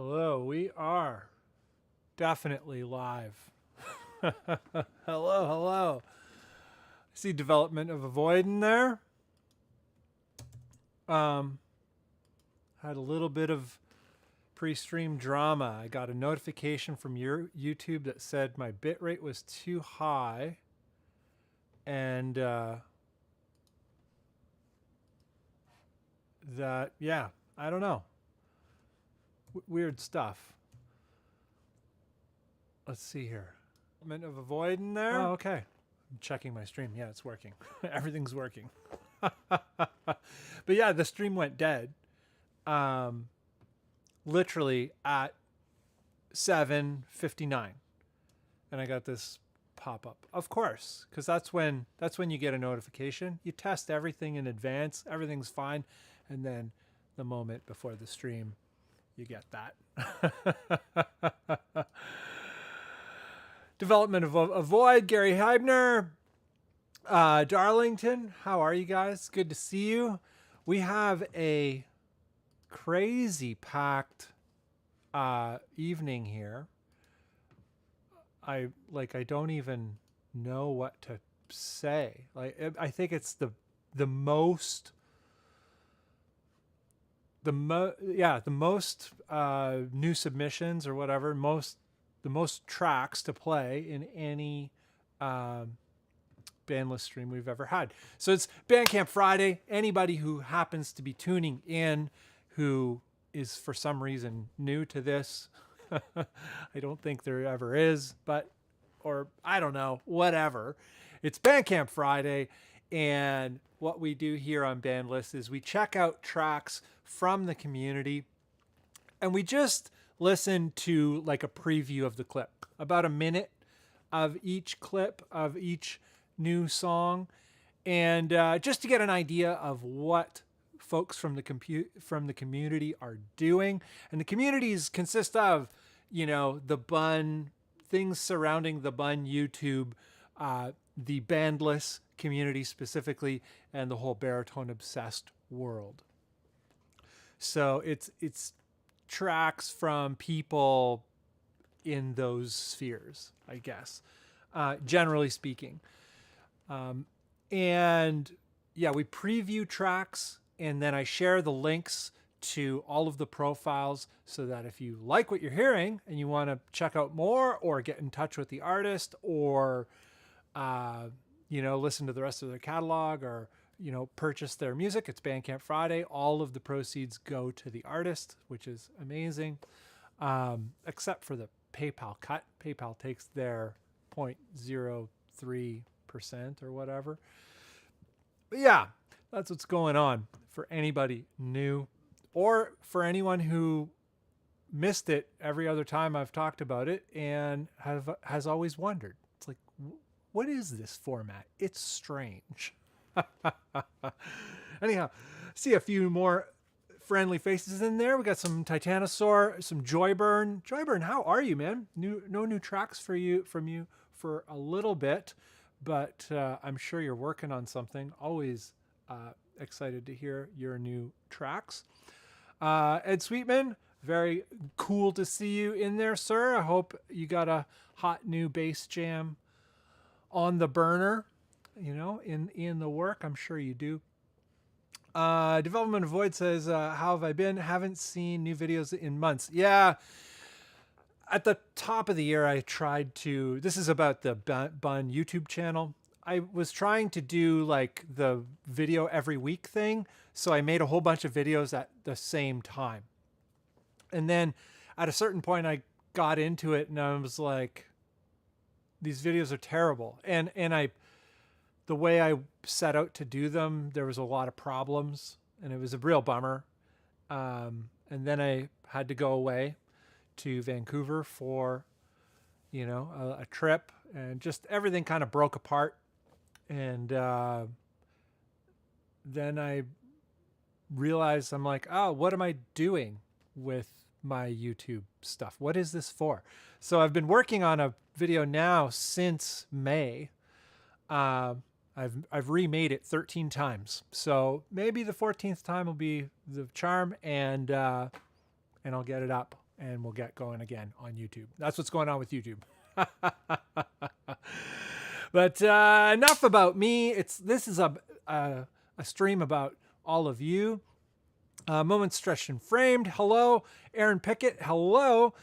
Hello, we are definitely live. Hello. I see development of a void in there. Had a little bit of pre-stream drama. I got a notification from your YouTube that said my bitrate was too high, and that, yeah, I don't know. Weird stuff. Let's see here. Of a void in there. Oh, okay. I'm checking my stream. Yeah, it's working. Everything's working. But yeah, the stream went dead. Literally at 7:59, and I got this pop up. Of course, because that's when you get a notification. You test everything in advance. Everything's fine, and then the moment before the stream, you get that. Development of a void. Gary Heibner, Darlington, how are you guys? Good to see you. We have a crazy packed evening here. I don't even know what to say. I think it's the most new submissions or whatever, the most tracks to play in any Bandless stream we've ever had. So it's Bandcamp Friday. Anybody who happens to be tuning in who is for some reason new to this, I don't think there ever is, or I don't know, whatever. It's Bandcamp Friday, and what we do here on Bandless is we check out tracks from the community, and we just listen to like a preview of the clip, about a minute of each clip of each new song, and just to get an idea of what folks from the community are doing. And the communities consist of, the Bunn, things surrounding the Bunn YouTube, the Bandless community specifically, and the whole baritone obsessed world. So it's tracks from people in those spheres, I guess, generally speaking. And yeah, we preview tracks, and then I share the links to all of the profiles so that if you like what you're hearing and you want to check out more or get in touch with the artist or, listen to the rest of their catalog or, purchase their music, it's Bandcamp Friday. All of the proceeds go to the artist, which is amazing, except for the PayPal cut. PayPal takes their 0.03% or whatever. But yeah, that's what's going on for anybody new or for anyone who missed it every other time I've talked about it and has always wondered. It's like, what is this format? It's strange. Anyhow, see a few more friendly faces in there. We got some Titanosaur, some Joyburn. Joyburn, how are you, man? No new tracks from you for a little bit, but I'm sure you're working on something. Always excited to hear your new tracks. Ed Sweetman, very cool to see you in there, sir. I hope you got a hot new bass jam on the burner, in the work. I'm sure you do. Development of Void says, how have I been? Haven't seen new videos in months. Yeah. At the top of the year, I tried to, this is about the Bunn YouTube channel. I was trying to do like the video every week thing. So I made a whole bunch of videos at the same time. And then at a certain point, I got into it and I was like, these videos are terrible. And the way I set out to do them, there was a lot of problems and it was a real bummer. And then I had to go away to Vancouver for, a trip, and just everything kind of broke apart. And then I realized, I'm like, oh, what am I doing with my YouTube stuff? What is this for? So I've been working on a video now since May. I've remade it 13 times. So maybe the 14th time will be the charm, and I'll get it up and we'll get going again on YouTube. That's what's going on with YouTube. But enough about me. This is a stream about all of you. Moments Stretched and Framed. Hello. Aaron Pickett. Hello.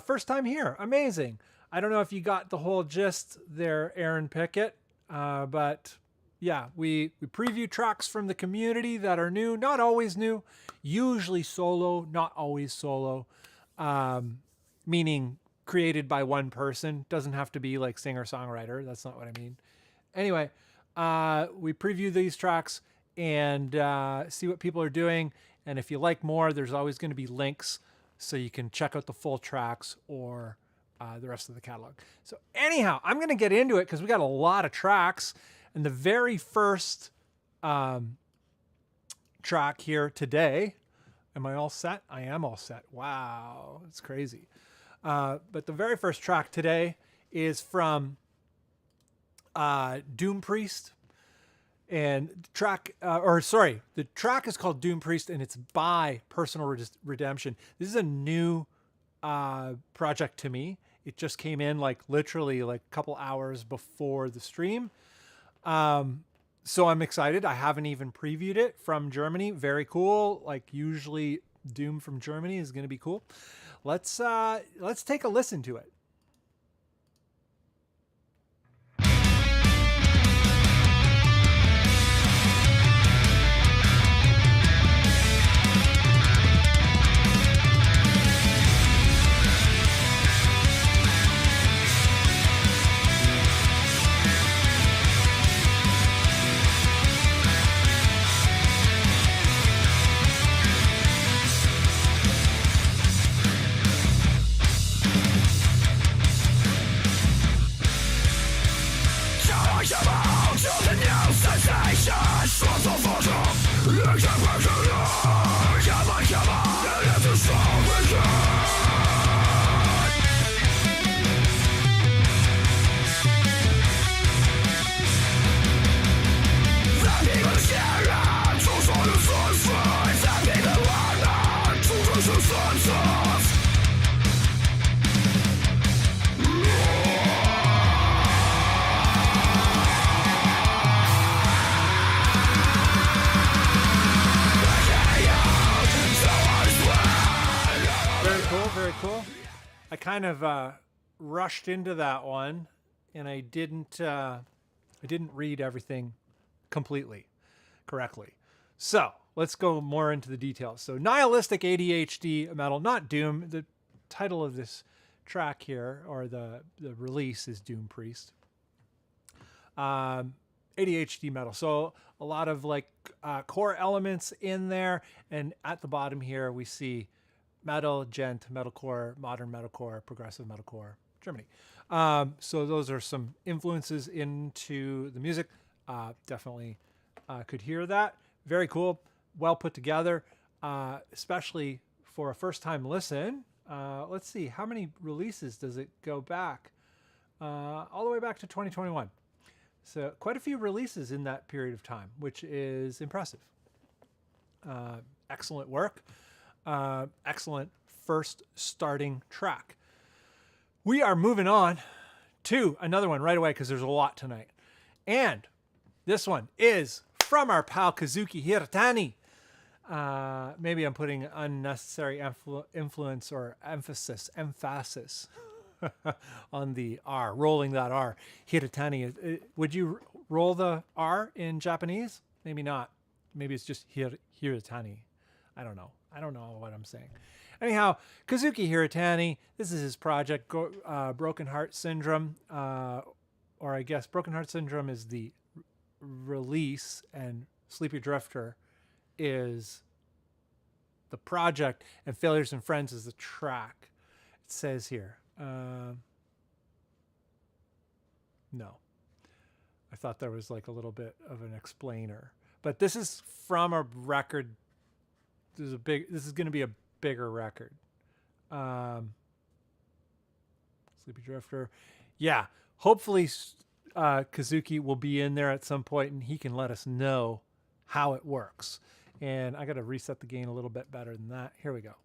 First time here. Amazing. I don't know if you got the whole gist there, Aaron Pickett. But yeah, we preview tracks from the community that are new, not always new, usually solo, not always solo, meaning created by one person. Doesn't have to be like singer-songwriter. That's not what I mean. Anyway, we preview these tracks and see what people are doing. And if you like more, there's always going to be links so you can check out the full tracks or the rest of the catalog. So anyhow, I'm going to get into it because we got a lot of tracks. And the very first track here today, am I all set? I am all set. Wow, it's crazy. But the very first track today is from Doom Priest. And the track is called Doom Priest, and it's by Personal Redemption. This is a new project to me. It just came in literally a couple hours before the stream. So I'm excited. I haven't even previewed it from Germany. Very cool. Usually Doom from Germany is going to be cool. Let's take a listen to it. Kind of rushed into that one, and I didn't read everything completely correctly. So let's go more into the details. So nihilistic ADHD metal, not Doom. The title of this track here, or the release, is Doom Priest. ADHD metal. So a lot of core elements in there, and at the bottom here we see metal, gent, metalcore, modern metalcore, progressive metalcore, Germany. So those are some influences into the music. Definitely could hear that. Very cool. Well put together, especially for a first-time listen. Let's see, how many releases does it go back? All the way back to 2021. So quite a few releases in that period of time, which is impressive. Excellent work. Excellent first starting track. We are moving on to another one right away because there's a lot tonight. And this one is from our pal Kazuki Hiratani. Maybe I'm putting unnecessary influence or emphasis on the R, rolling that R. Hiratani. Would you roll the R in Japanese? Maybe not. Maybe it's just Hiratani. I don't know what I'm saying. Anyhow, Kazuki Hiratani, this is his project, Broken Heart Syndrome, or I guess Broken Heart Syndrome is the release, and Sleepy Drifter is the project, and Failures and Friends is the track. It says here. No. I thought there was a little bit of an explainer. But this is from a record. This is going to be a bigger record. Sleepy Drifter. Yeah. Hopefully Kazuki will be in there at some point and he can let us know how it works. And I got to reset the gain a little bit better than that. Here we go.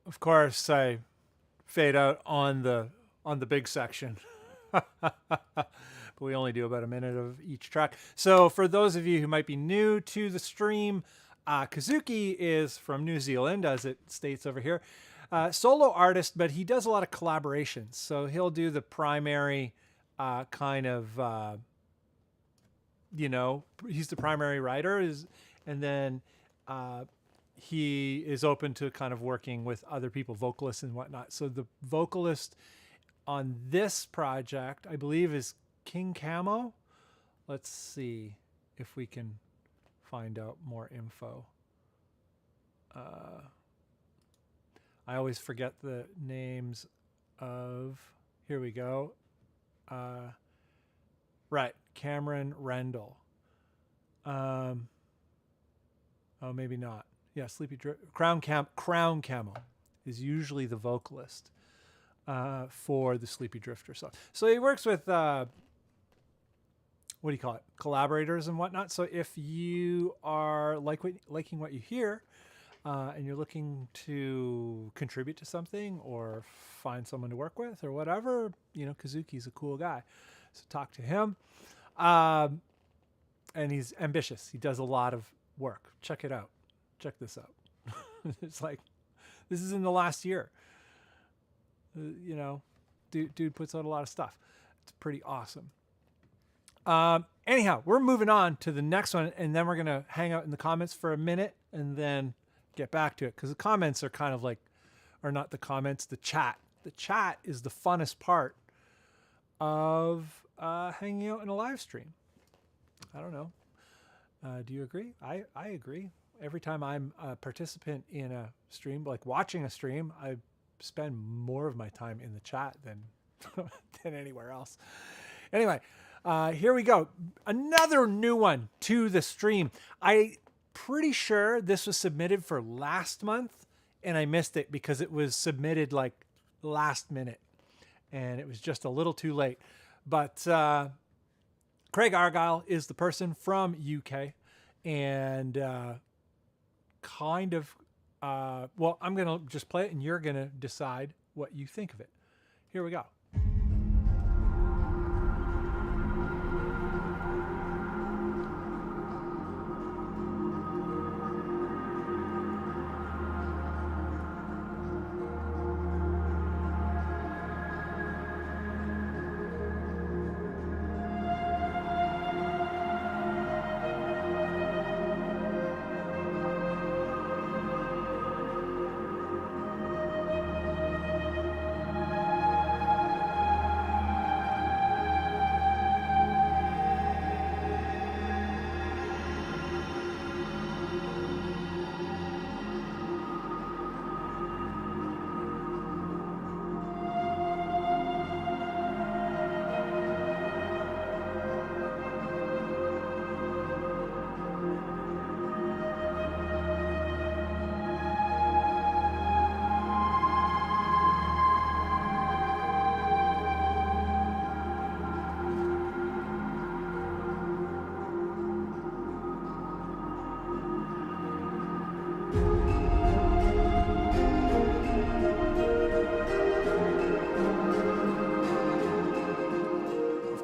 Of course, I fade out on the big section. But we only do about a minute of each track. So for those of you who might be new to the stream, Kazuki is from New Zealand, as it states over here. Solo artist, but he does a lot of collaborations. So he'll do the primary kind of, he's the primary writer, and then he is open to kind of working with other people, vocalists and whatnot. So the vocalist on this project, I believe, is King Camo. Let's see if we can find out more info. I always forget the names of, here we go. Right, Cameron Rendell. Oh, maybe not. Yeah, Crown Camo is usually the vocalist for the Sleepy Drifter song. So he works with, what do you call it, collaborators and whatnot. So if you are liking what you hear and you're looking to contribute to something or find someone to work with or whatever, Kazuki's a cool guy. So talk to him. And he's ambitious. He does a lot of work. Check it out. Check this out. It's like, this is in the last year. Dude puts out a lot of stuff. It's pretty awesome. Anyhow, we're moving on to the next one, and then we're going to hang out in the comments for a minute and then get back to it, because the comments are kind of like, or not the comments, the chat. The chat is the funnest part of hanging out in a live stream. I don't know. Do you agree? I agree. Every time I'm a participant in a stream, like watching a stream, I spend more of my time in the chat than anywhere else. Anyway, here we go. Another new one to the stream. I'm pretty sure this was submitted for last month, and I missed it because it was submitted like last minute, and it was just a little too late. But Craig Argyle is the person from UK, and well, I'm going to just play it, and you're going to decide what you think of it. Here we go.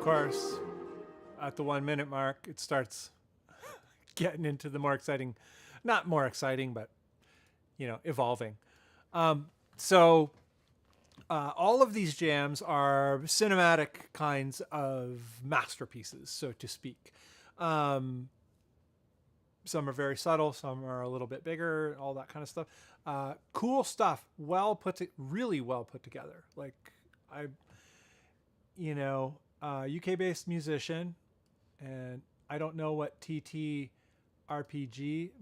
of course, at the 1 minute mark, it starts getting into the more exciting, not more exciting, but, you know, evolving. So all of these jams are cinematic kinds of masterpieces, so to speak. Some are very subtle, some are a little bit bigger, all that kind of stuff. Cool stuff, really well put together. Like UK-based musician, and I don't know what TTRPG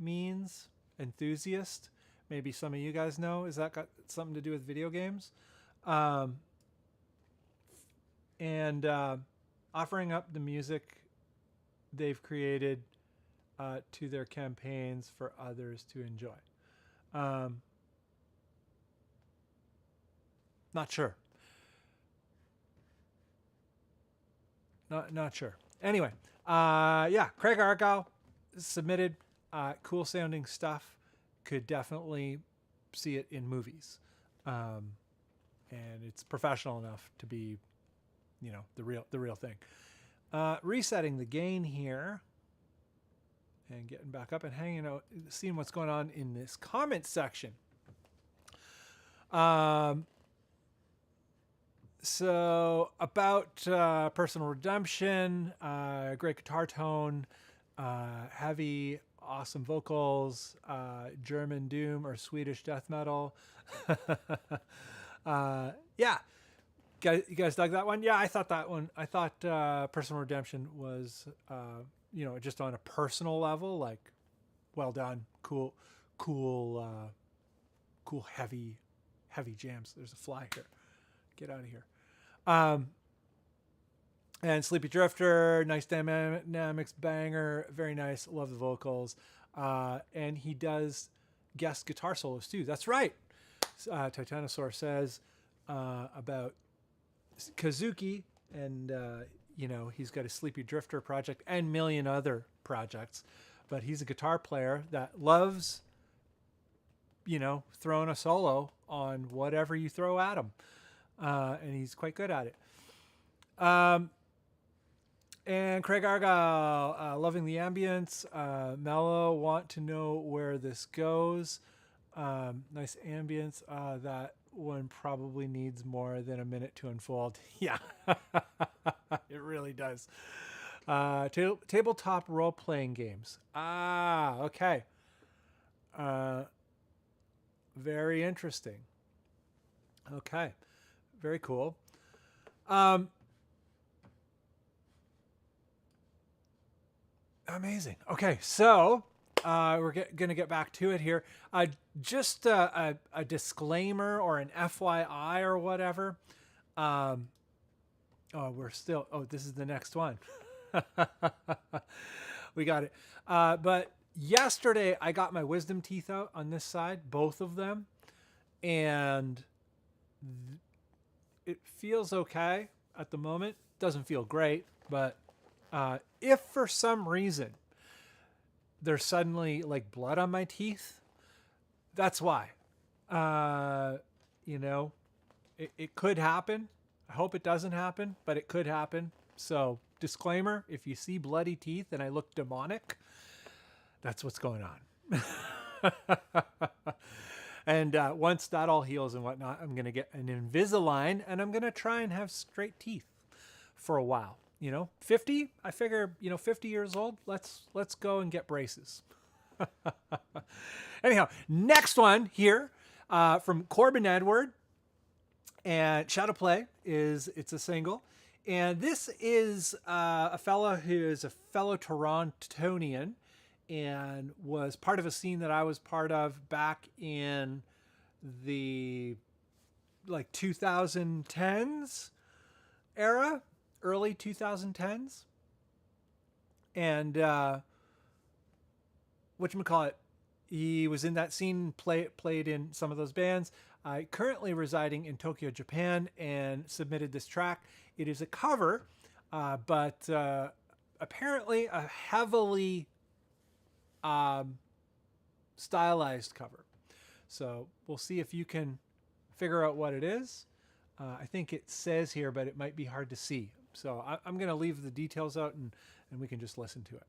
means, enthusiast. Maybe some of you guys know. Is that got something to do with video games? And offering up the music they've created to their campaigns for others to enjoy. Not sure. Not sure. Anyway, yeah, Craig Argyle submitted cool sounding stuff. Could definitely see it in movies. And it's professional enough to be, you know, the real thing. Resetting the gain here and getting back up and hanging out, seeing what's going on in this comment section. So about Personal Redemption, great guitar tone, heavy, awesome vocals, German doom or Swedish death metal. Yeah. You guys dug that one? Yeah, I thought that one. I thought Personal Redemption was, you know, just on a personal level, like, well done, cool, heavy jams. There's a fly here. Get out of here. And Sleepy Drifter, nice dynamics, banger, very nice. Love the vocals. And he does guest guitar solos too. That's right. Titanosaur says about Kazuki, and you know, he's got a Sleepy Drifter project and a million other projects, but he's a guitar player that loves, you know, throwing a solo on whatever you throw at him, and he's quite good at it. And Craig Argyle, loving the ambience, mellow, want to know where this goes. Nice ambience. That one probably needs more than a minute to unfold. Yeah, it really does. Tabletop role-playing games. Okay. Very interesting. Okay, very cool. Amazing. Okay, so we're going to get back to it here. Just a disclaimer or an FYI or whatever. Oh, this is the next one. We got it. But yesterday I got my wisdom teeth out on this side, both of them. And it feels okay at the moment. Doesn't feel great, but if for some reason there's suddenly like blood on my teeth, that's why. You know, it could happen. I hope it doesn't happen, but it could happen. So disclaimer, if you see bloody teeth and I look demonic, that's what's going on. And once that all heals and whatnot, I'm going to get an Invisalign and I'm going to try and have straight teeth for a while. You know, 50, I figure, you know, 50 years old, let's go and get braces. Anyhow, next one here from Corbin Edward, and Shadow Play it's a single. And this is a fellow who is a fellow Torontonian and was part of a scene that I was part of back in the like 2010s era, early 2010s. And whatchamacallit, he was in that scene, played in some of those bands. Currently residing in Tokyo, Japan, and submitted this track. It is a cover, but apparently a heavily stylized cover. So we'll see if you can figure out what it is. I think it says here, but it might be hard to see. So I'm going to leave the details out and we can just listen to it.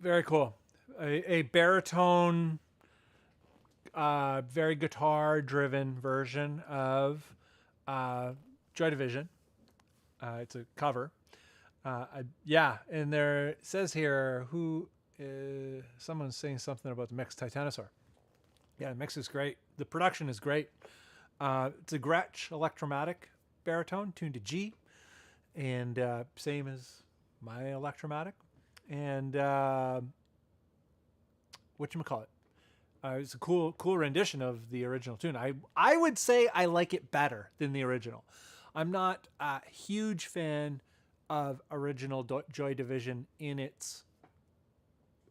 Very cool. A baritone, very guitar-driven version of Joy Division. It's a cover. Yeah, and there it says here someone's saying something about the mix. Titanosaur. Yeah, the mix is great. The production is great. It's a Gretsch Electromatic baritone tuned to G, and same as my Electromatic. And whatchamacallit? It's a cool rendition of the original tune. I would say I like it better than the original. I'm not a huge fan of original Joy Division in its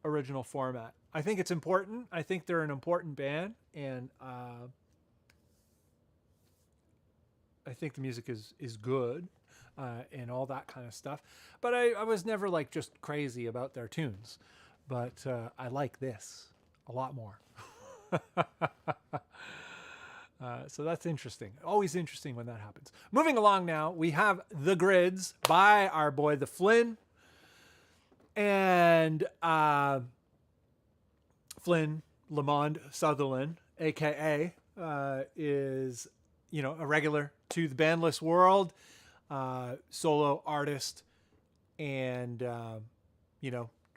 original format. I think it's important. I think they're an important band, and I think the music is good. And all that kind of stuff. But I was never like just crazy about their tunes. But I like this a lot more. So that's interesting. Always interesting when that happens. Moving along now, we have The Grids by our boy, the Flynn. And Flynn Lamond Sutherland, a.k.a. Is, a regular to the Bandless world. Solo artist, and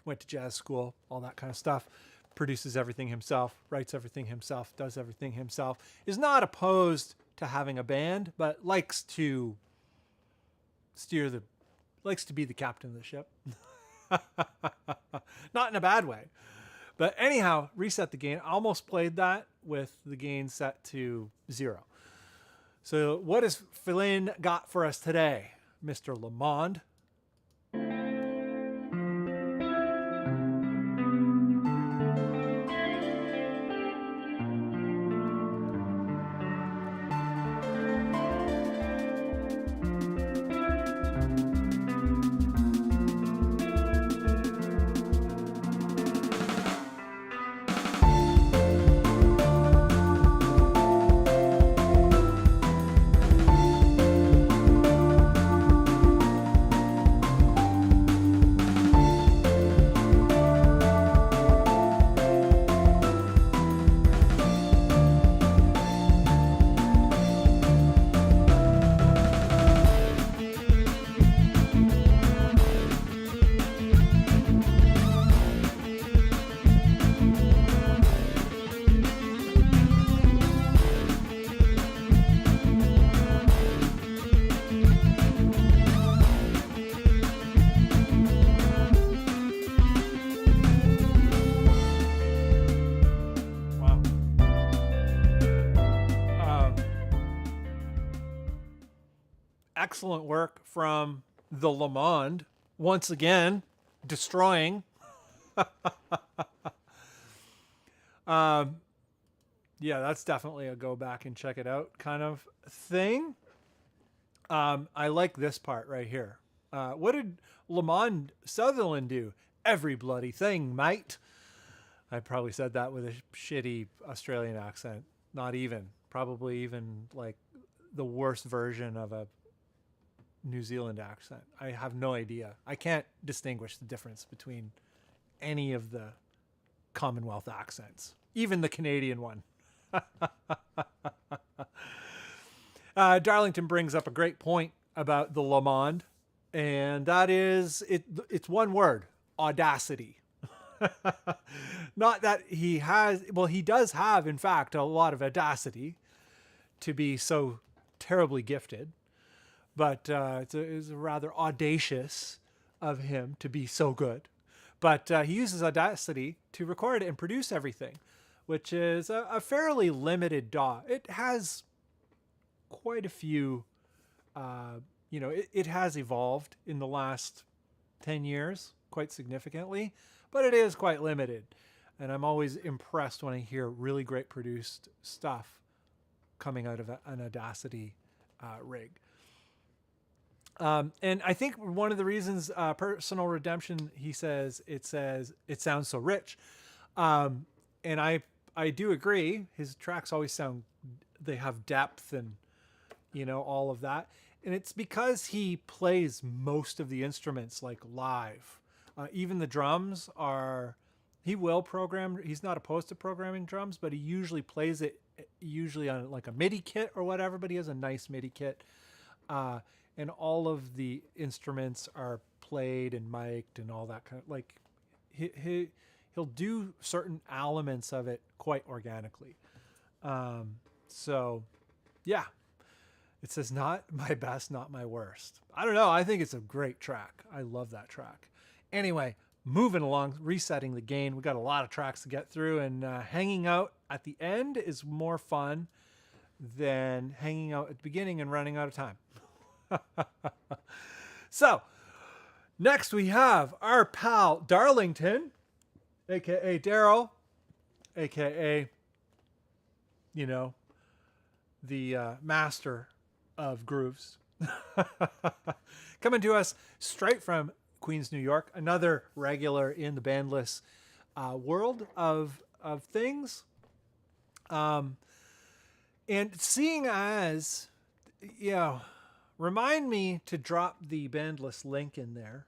went to jazz school, all that kind of stuff. Produces everything himself, writes everything himself, does everything himself. Is not opposed to having a band, but likes to be the captain of the ship. Not in a bad way. But anyhow, reset the gain. Almost played that with the gain set to 0. So what has Flynn got for us today, Mr. Lamond? Excellent work from the Lamond, once again destroying. Yeah, that's definitely a go back and check it out kind of thing. I like this part right here. What did Lamond Sutherland do? Every bloody thing, mate. I probably said that with a shitty Australian accent. not even. Probably even like the worst version of a New Zealand accent. I have no idea. I can't distinguish the difference between any of the Commonwealth accents, even the Canadian one. Darlington brings up a great point about the Le Monde, and that is it's one word: audacity. Not that he has, well, he does have, in fact, a lot of audacity to be so terribly gifted, but it's rather audacious of him to be so good. But he uses Audacity to record and produce everything, which is a fairly limited DAW. It has quite a few, it has evolved in the last 10 years quite significantly, but it is quite limited. And I'm always impressed when I hear really great produced stuff coming out of an Audacity rig. And I think one of the reasons Personal Redemption, he says it sounds so rich. And I do agree. His tracks always they have depth and, all of that. And it's because he plays most of the instruments like live. Even the drums he will program. He's not opposed to programming drums, but he usually plays it on like a MIDI kit or whatever, but he has a nice MIDI kit. And all of the instruments are played and mic'd and all that kind of, like, he'll do certain elements of it quite organically. So yeah, it says not my best, not my worst. I don't know. I think it's a great track. I love that track. Anyway, moving along, resetting the gain. We got a lot of tracks to get through, and hanging out at the end is more fun than hanging out at the beginning and running out of time. So next we have our pal Darlington, aka Daryl, aka the master of grooves, coming to us straight from Queens, New York, another regular in the Bandless world of things. And seeing as, remind me to drop the Bandless link in there.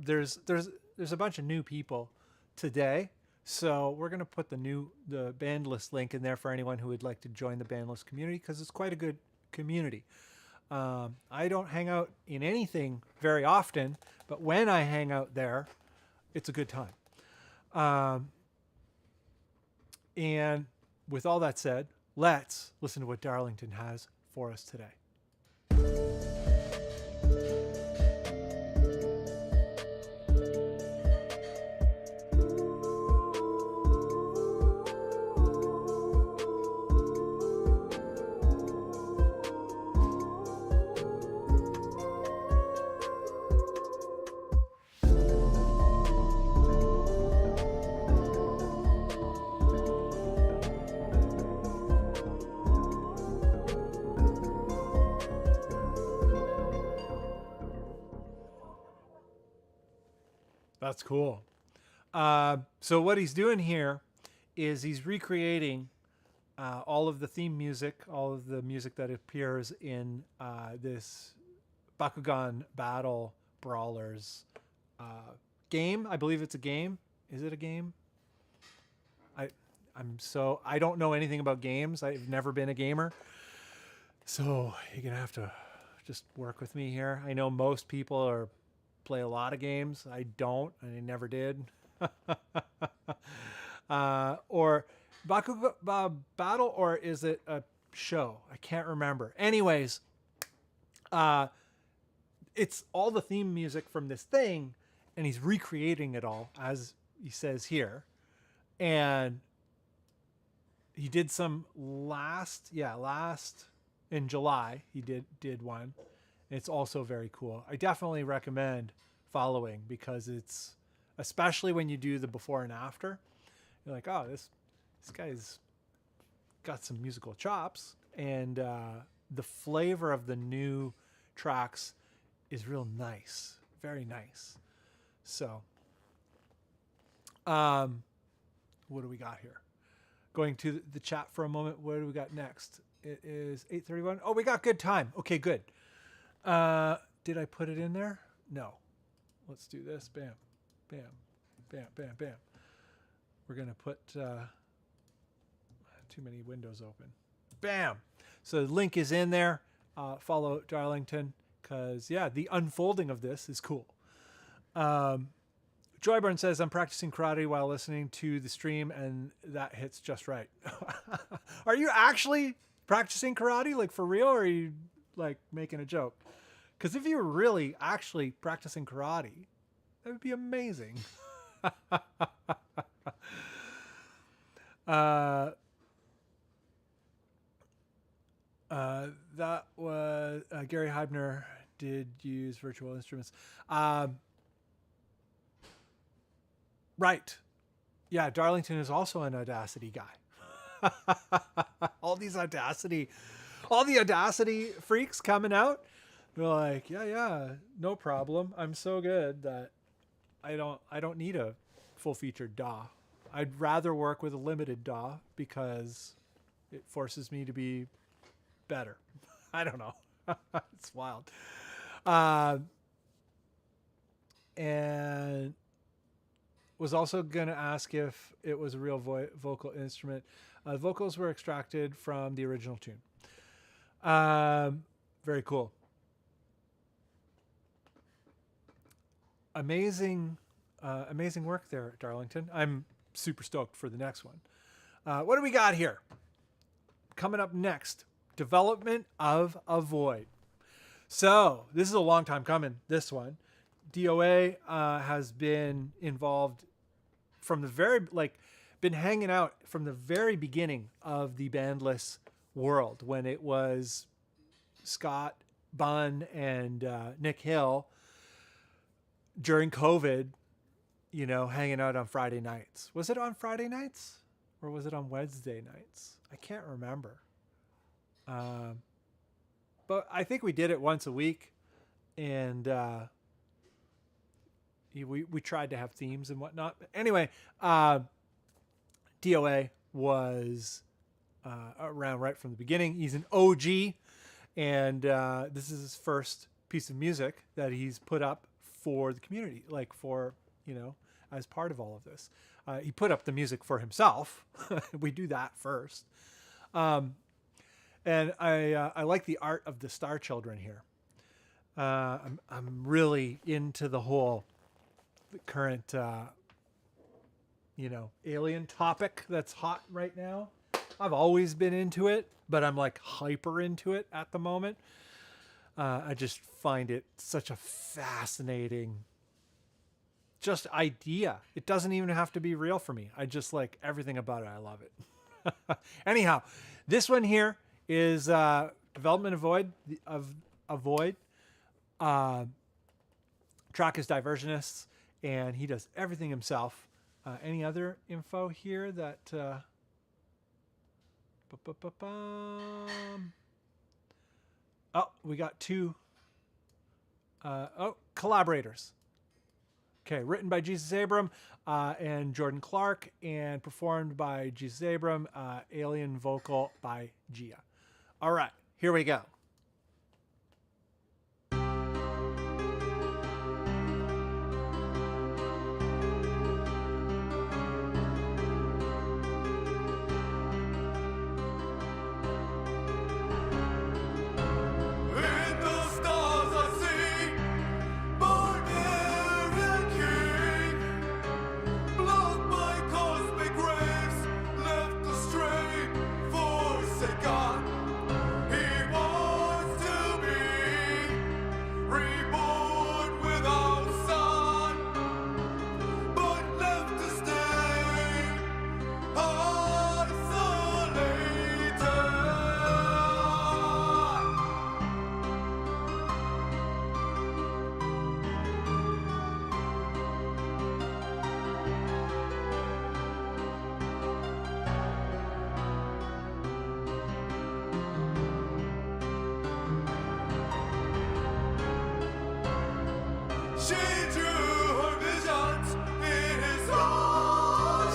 There's a bunch of new people today, so we're gonna put the Bandless link in there for anyone who would like to join the Bandless community, because it's quite a good community. I don't hang out in anything very often, but when I hang out there, it's a good time. And with all that said, let's listen to what Darlington has for us today. That's cool. So what he's doing here is he's recreating all of the theme music, all of the music that appears in this Bakugan Battle Brawlers game. I believe it's a game. Is it a game? I don't know anything about games. I've never been a gamer. So you're going to have to just work with me here. I know most people play a lot of games. I don't, and I never did. Or Bakugan Battle, or is it a show? I can't remember. Anyways, it's all the theme music from this thing, and he's recreating it all, as he says here. And he did some last in July. He did one. It's also very cool. I definitely recommend following, because it's, especially when you do the before and after, you're like, oh, this guy's got some musical chops, and the flavor of the new tracks is real nice, very nice. So, what do we got here? going to the chat for a moment. What do we got next? It is 8:31. Oh, we got good time. Okay, good. Did I put it in there? No. Let's do this. Bam, bam, bam, bam, bam. We're going to put too many windows open. Bam. So the link is in there. Follow Darlington because, yeah, the unfolding of this is cool. Joyburn says, I'm practicing karate while listening to the stream, and that hits just right. Are you actually practicing karate, like for real, or are you like making a joke? Because if you were really actually practicing karate, that would be amazing. That was Gary Heibner did use virtual instruments. Right. Yeah, Darlington is also an Audacity guy. all the Audacity freaks coming out. They're like, yeah, no problem. I'm so good that I don't need a full-featured DAW. I'd rather work with a limited DAW because it forces me to be better. I don't know. It's wild. And was also going to ask if it was a real vocal instrument. Vocals were extracted from the original tune. Very cool. Amazing work there, Darlington. I'm super stoked for the next one. What do we got here? Coming up next, development of a void. So this is a long time coming, this one. DOA has been involved from the been hanging out from the very beginning of the Bandless world when it was Scott, Bunn, and Nick Hill during COVID, hanging out on Friday nights. Was it on Friday nights or was it on Wednesday nights? I can't remember. But I think we did it once a week, and we tried to have themes and whatnot. But anyway, DOA was around right from the beginning. He's an OG, and this is his first piece of music that he's put up for the community, as part of all of this. He put up the music for himself. We do that first. And I like the art of the Star Children here. I'm really into the whole current, alien topic that's hot right now. I've always been into it, but I'm like hyper into it at the moment. I just find it such a fascinating just idea. It doesn't even have to be real for me. I just like everything about it. I love it. Anyhow, this one here is development of a void. Track is Diversionists, and he does everything himself. Any other info here that oh, we got two collaborators. Okay, written by Jesus Abram and Jordan Clark, and performed by Jesus Abram, alien vocal by Gia. All right, here we go.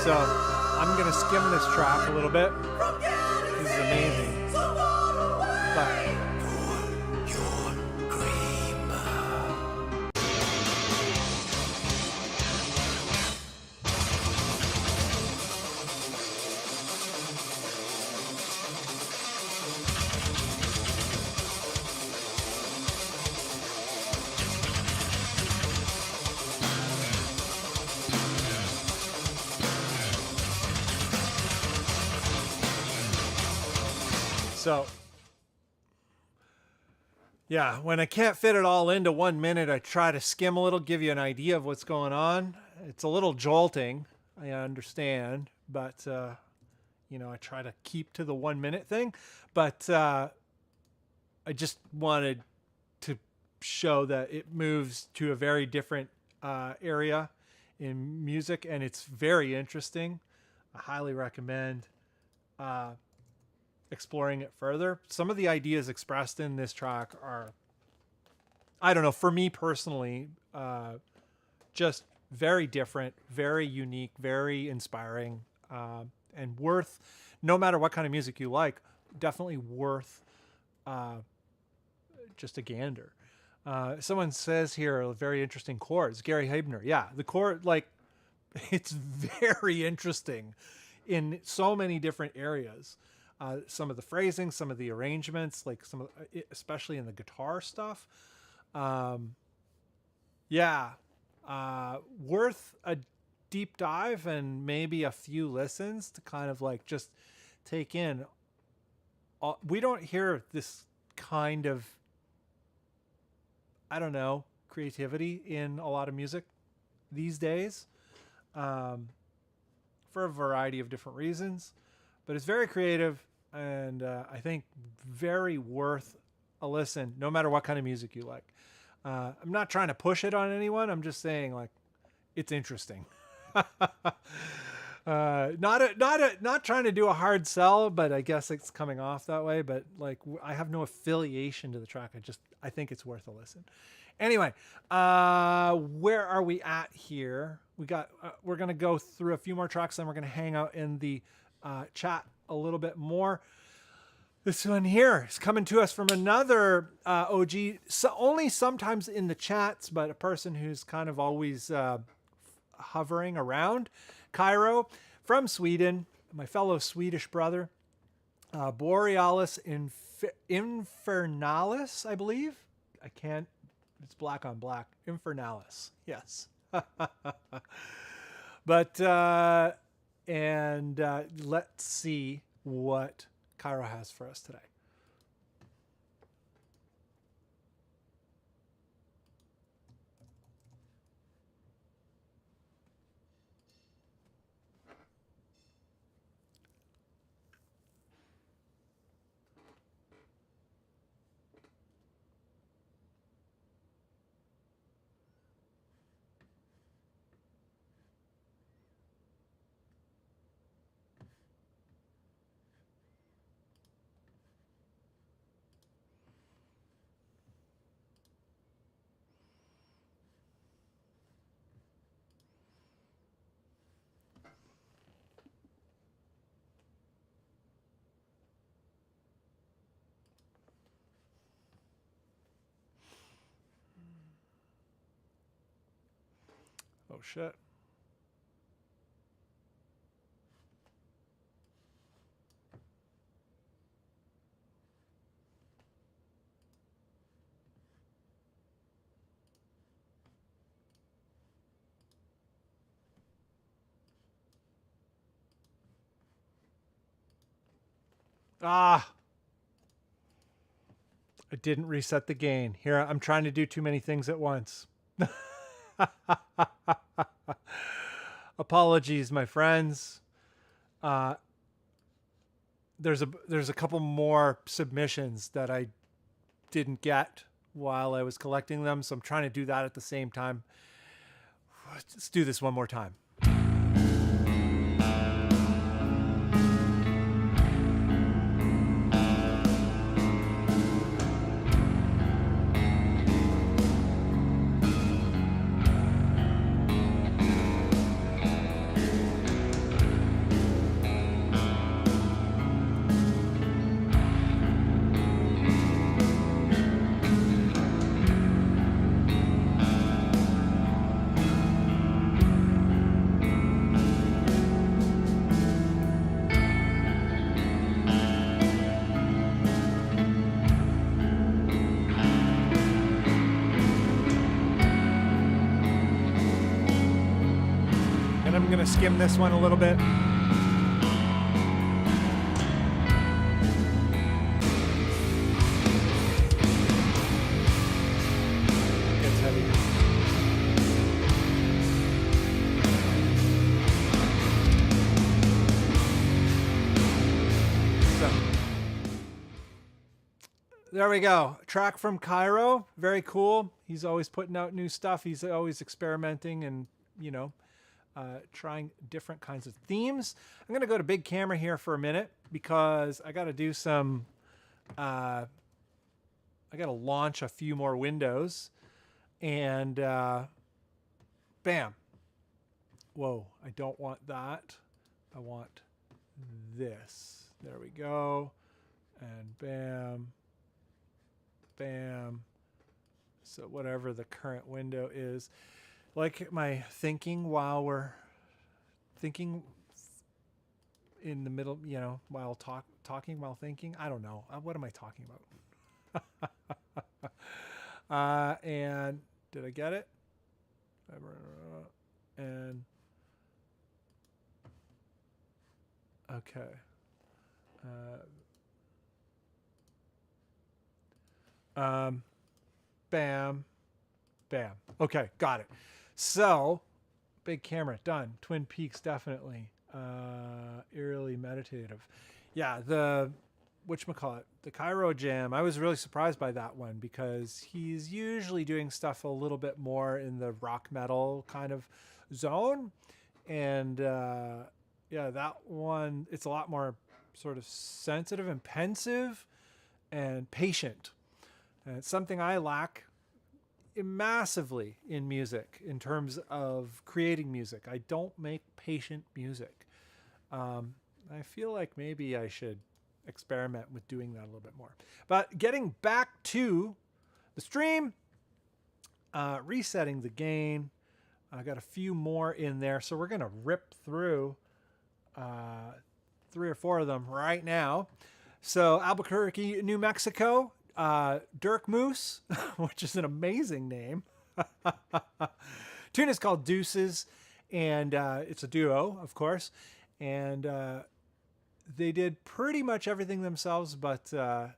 So I'm gonna skim this track a little bit. This is amazing. But so, yeah, when I can't fit it all into 1 minute, I try to skim a little, give you an idea of what's going on. It's a little jolting, I understand, but, you know, I try to keep to the 1 minute thing. But I just wanted to show that it moves to a very different area in music, and it's very interesting. I highly recommend exploring it further. Some of the ideas expressed in this track are, I don't know, for me personally, just very different, very unique, very inspiring, and worth, no matter what kind of music you like, definitely worth just a gander. Someone says here, very interesting chords. Gary Hebner. Yeah, the chord, like, it's very interesting in so many different areas. Some of the phrasing, some of the arrangements, like some of, especially in the guitar stuff. Yeah, worth a deep dive and maybe a few listens to kind of like just take in. We don't hear this kind of, I don't know, creativity in a lot of music these days, for a variety of different reasons, but it's very creative. And I think very worth a listen, no matter what kind of music you like. I'm not trying to push it on anyone. I'm just saying, like, it's interesting. Not trying to do a hard sell, but I guess it's coming off that way. But like, I have no affiliation to the track. I think it's worth a listen. Anyway, where are we at here? We're gonna go through a few more tracks, then we're gonna hang out in the chat a little bit more. This one here is coming to us from another OG, so only sometimes in the chats, but a person who's kind of always hovering around. Cairo from Sweden, my fellow Swedish brother. Borealis Infernalis, I believe. I can't, it's black on black. Infernalis, yes. But let's see what Cairo has for us today. Oh shit. I didn't reset the gain. Here, I'm trying to do too many things at once. Apologies, my friends. There's a couple more submissions that I didn't get while I was collecting them, so I'm trying to do that at the same time. Let's do this one more time. gonna skim this one a little bit. Gets heavy. So there we go. Track from Cairo. Very cool. He's always putting out new stuff. He's always experimenting and, you know, trying different kinds of themes. I'm going to go to big camera here for a minute because I got to do some, I got to launch a few more windows and bam. Whoa, I don't want that. I want this. There we go. And bam, bam. So whatever the current window is. Like my thinking while we're thinking in the middle, you know, while talking while thinking. I don't know. What am I talking about? And did I get it? And okay. Bam, bam. Okay, got it. So, big camera, done. Twin Peaks, definitely. Eerily meditative. Yeah, the whatchamacallit, the Cairo Jam, I was really surprised by that one because he's usually doing stuff a little bit more in the rock metal kind of zone. And yeah, that one, it's a lot more sort of sensitive and pensive and patient. And it's something I lack massively in music in terms of creating music. I don't make patient music. I feel like maybe I should experiment with doing that a little bit more. But getting back to the stream, resetting the gain. I got a few more in there, so we're going to rip through 3 or 4 of them right now. So Albuquerque, New Mexico, Dirk Moose, which is an amazing name. Tune is called Deuces, and it's a duo, of course. And they did pretty much everything themselves, but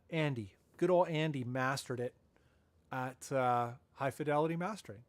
Andy, good old Andy, mastered it at High Fidelity Mastering.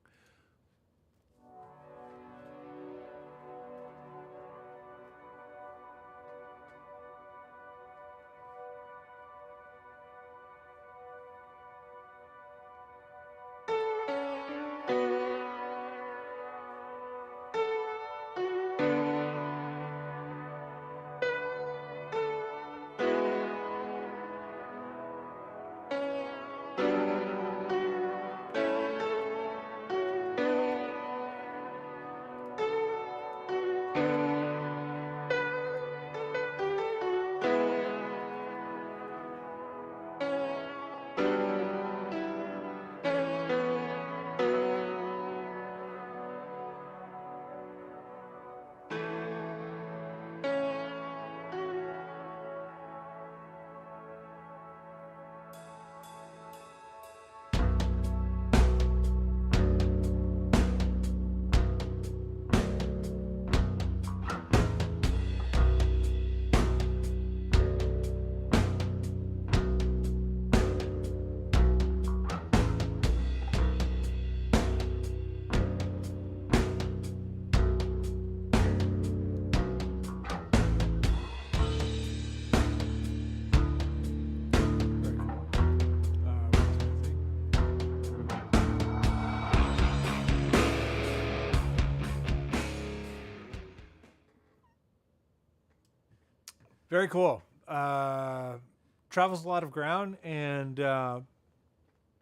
Very cool. Travels a lot of ground and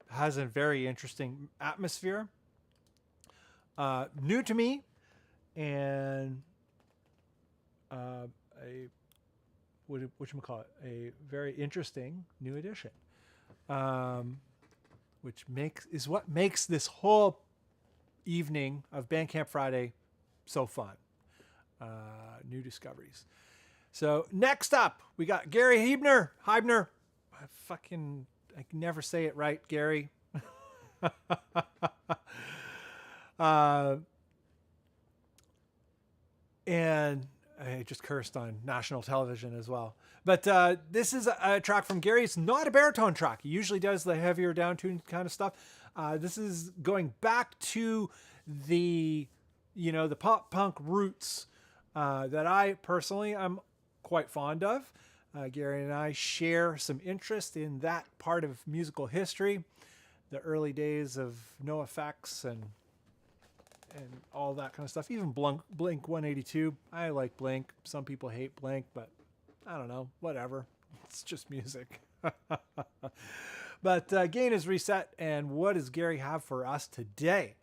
has a very interesting atmosphere. New to me, and a very interesting new addition, which is what makes this whole evening of Bandcamp Friday so fun. New discoveries. So next up, we got Gary Heibner. I can never say it right, Gary. And I just cursed on national television as well. But this is a track from Gary. It's not a baritone track. He usually does the heavier down-tuned kind of stuff. This is going back to the, the pop punk roots that I personally am quite fond of. Gary and I share some interest in that part of musical history, the early days of NoFX and all that kind of stuff. Even Blink 182. I like Blink. Some people hate Blink, but I don't know. Whatever. It's just music. But Gain is reset, and what does Gary have for us today?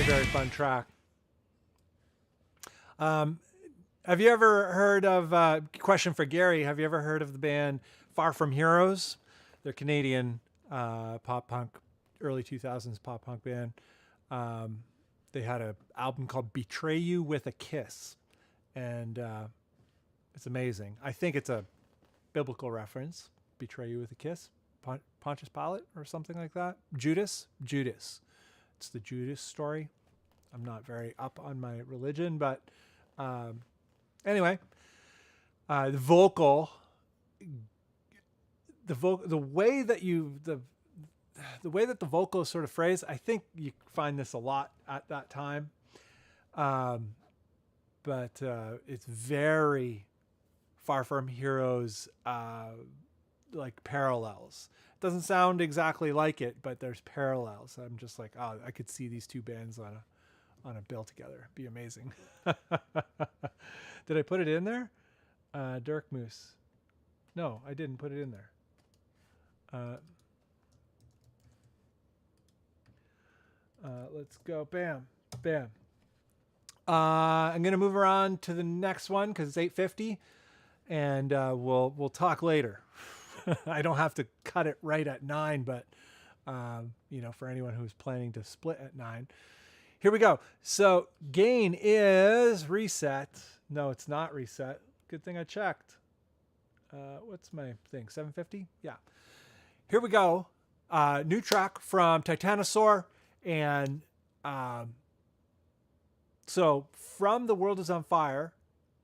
Very fun track. Have you ever heard of, question for Gary, have you ever heard of the band Far From Heroes? They're Canadian pop punk, early 2000s pop punk band. They had an album called Betray You With a Kiss, and it's amazing. I think it's a biblical reference, Betray You With a Kiss, Pontius Pilate or something like that. Judas. It's the Judas story. I'm not very up on my religion, but anyway, the way that the vocal is sort of phrased, I think you find this a lot at that time. But it's very Far From Heroes, like parallels. It doesn't sound exactly like it, but there's parallels. I'm just like, oh, I could see these two bands on a bill together. It'd be amazing. Did I put it in there? Dirk Moose. No, I didn't put it in there. Let's go. Bam. I'm going to move on to the next one because it's 8:50, and we'll talk later. I don't have to cut it right at 9, but for anyone who's planning to split at 9. Here we go. So Gain is reset. No, it's not reset. Good thing I checked. What's my thing? 750? Yeah. Here we go. New track from Titanosaur. And so from The World Is on Fire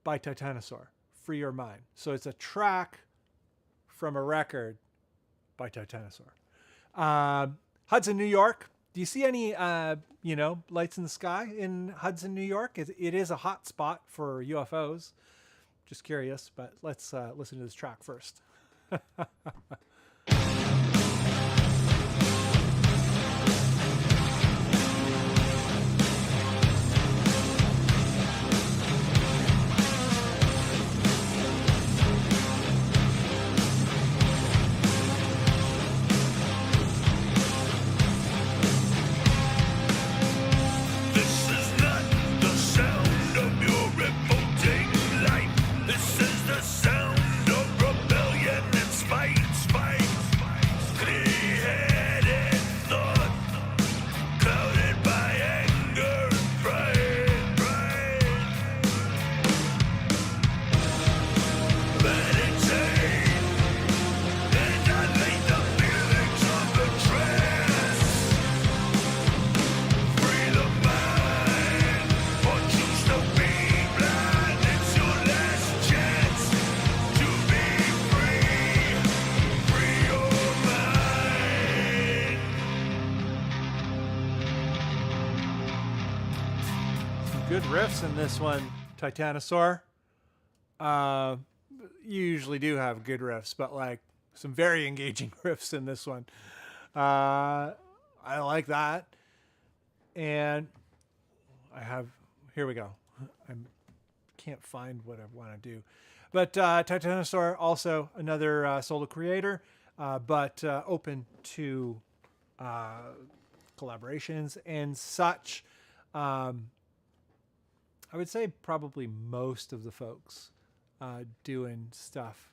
by Titanosaur, Free Your Mind. So it's a track from a record by Titanosaur. Hudson, New York. Do you see any, lights in the sky in Hudson, New York? It is a hot spot for UFOs. Just curious, but let's listen to this track first. Good riffs in this one, Titanosaur. You usually do have good riffs, but like some very engaging riffs in this one. I like that. And I have, here we go. I can't find what I want to do. But Titanosaur, also another solo creator, but open to collaborations and such. I would say probably most of the folks doing stuff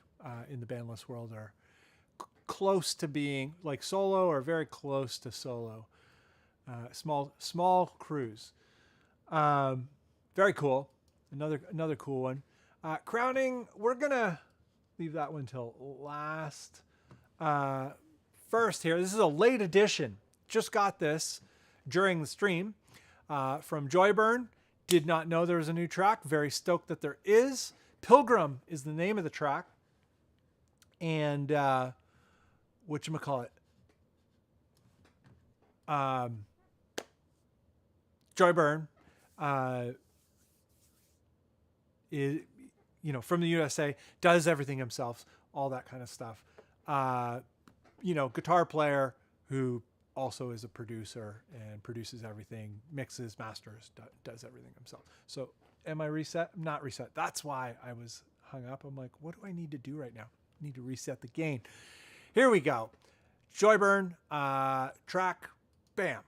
in the bandless world are close to being like solo or very close to solo. Small crews. Very cool. Another cool one. Crowning, we're gonna leave that one till last. First here, this is a late edition. Just got this during the stream from Joyburn. Did not know there was a new track. Very stoked that there is. Pilgrim is the name of the track. And whatchamacallit? Joyburn is, from the USA, does everything himself, all that kind of stuff. Guitar player who also is a producer and produces everything, mixes, masters, does everything himself. So am I reset? I'm not reset. That's why I was hung up. I'm like, what do I need to do right now? I need to reset the gain. Here we go. Joyburn, track, bam.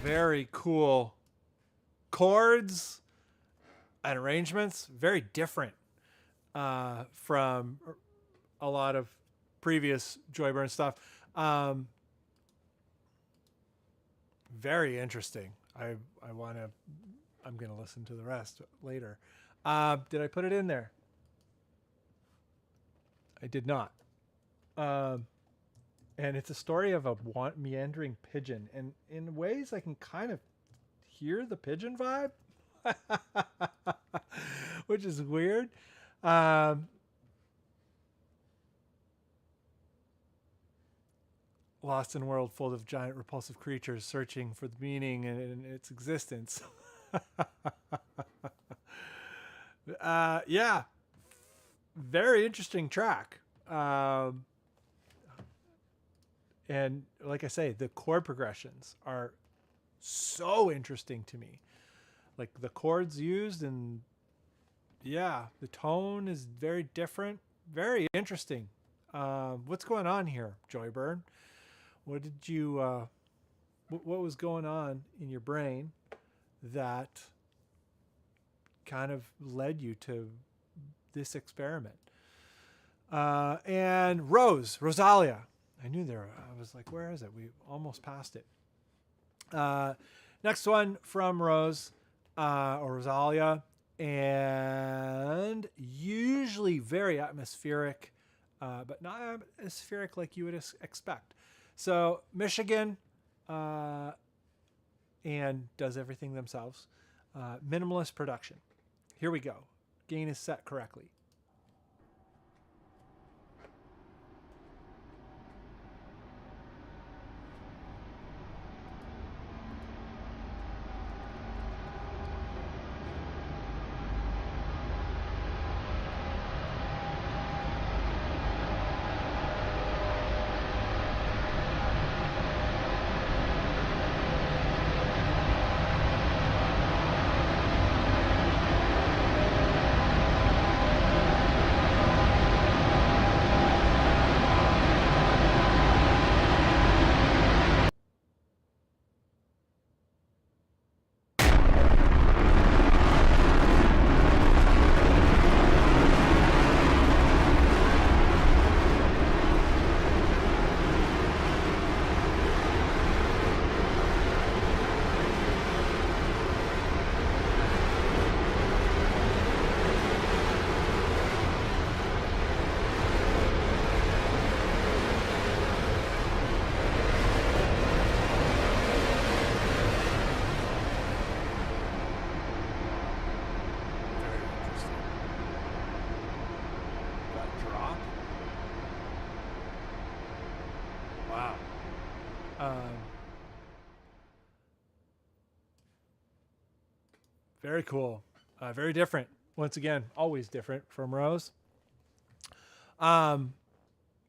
Very cool chords and arrangements, very different from a lot of previous Joyburn stuff. Very interesting. I'm gonna listen to the rest later. Did I put it in there? I did not. And it's a story of a meandering pigeon. And in ways I can kind of hear the pigeon vibe, which is weird. Lost in a world full of giant repulsive creatures searching for the meaning in its existence. Yeah. Very interesting track. And like I say, the chord progressions are so interesting to me. Like the chords used, and yeah, the tone is very different. Very interesting. What's going on here, Joyburn? What did you, what was going on in your brain that kind of led you to this experiment? And Rosalia. I knew there. I was like, where is it? We almost passed it. Next one from Rose or Rosalia, and usually very atmospheric, but not atmospheric like you would expect. So Michigan, and does everything themselves. Minimalist production. Here we go. Gain is set correctly. Very cool. Very different. Once again, always different from Rose.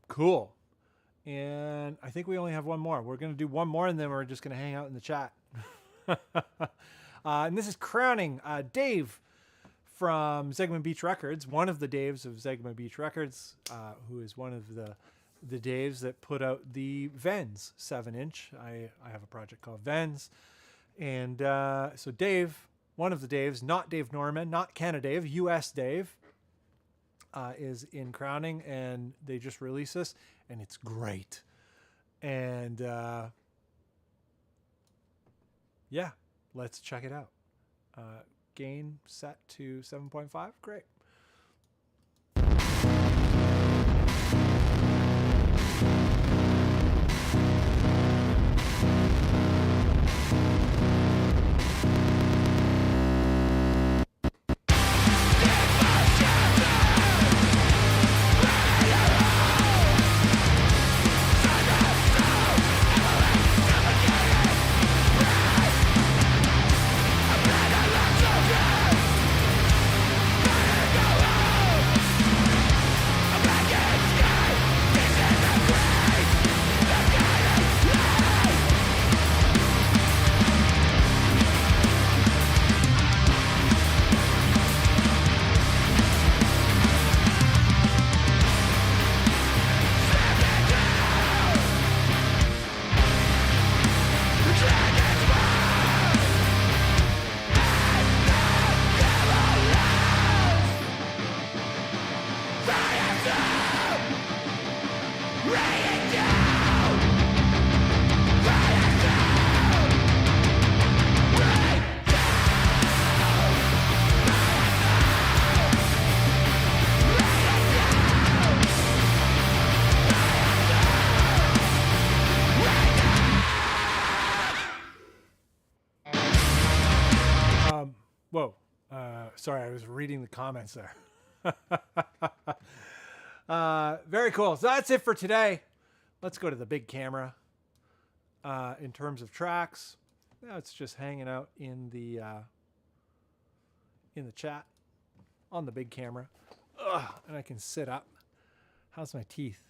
Cool. And I think we only have one more. We're going to do one more, and then we're just going to hang out in the chat. And this is crowning Dave from Zegman Beach Records, one of the Daves of Zegman Beach Records, who is one of the Daves that put out the Vens 7-inch. I have a project called Vens. And so Dave, one of the Daves, not Dave Norman, not Canada Dave, US Dave, is in crowning, and they just released this, and it's great. And yeah, let's check it out. Gain set to 7.5. Great. Whoa. Sorry, I was reading the comments there. Very cool. So that's it for today. Let's go to the big camera. In terms of tracks, now it's just hanging out in the chat on the big camera. And I can sit up. How's my teeth?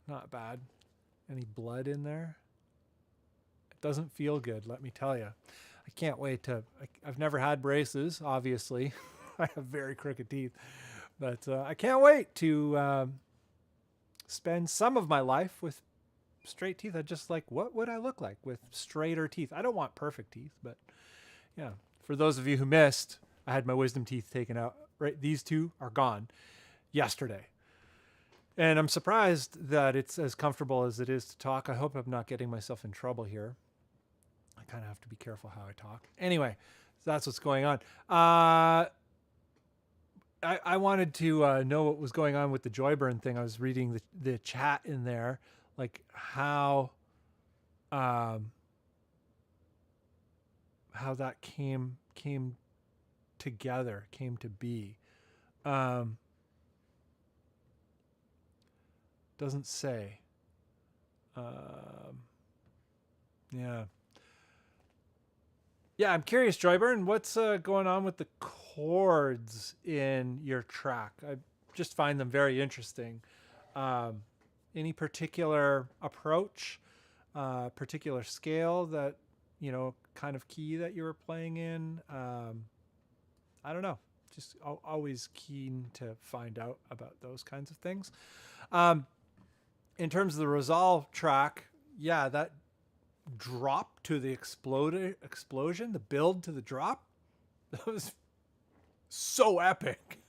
Not bad. Any blood in there? It doesn't feel good, let me tell you. I can't wait to... I've never had braces, obviously. I have very crooked teeth. But I can't wait to spend some of my life with straight teeth. I just like, what would I look like with straighter teeth? I don't want perfect teeth, but yeah. For those of you who missed, I had my wisdom teeth taken out. Right, these two are gone yesterday. And I'm surprised that it's as comfortable as it is to talk. I hope I'm not getting myself in trouble here. I kind of have to be careful how I talk. Anyway, so that's what's going on. I wanted to know what was going on with the Joyburn thing. I was reading the chat in there, like how that came together, came to be. Doesn't say. Yeah, I'm curious, Joyburn, what's going on with the chords in your track? I just find them very interesting. Any particular approach, particular scale that, kind of key that you were playing in? I don't know. Just always keen to find out about those kinds of things. In terms of the Resolve track, yeah, that drop to the explosion, the build to the drop, that was so epic.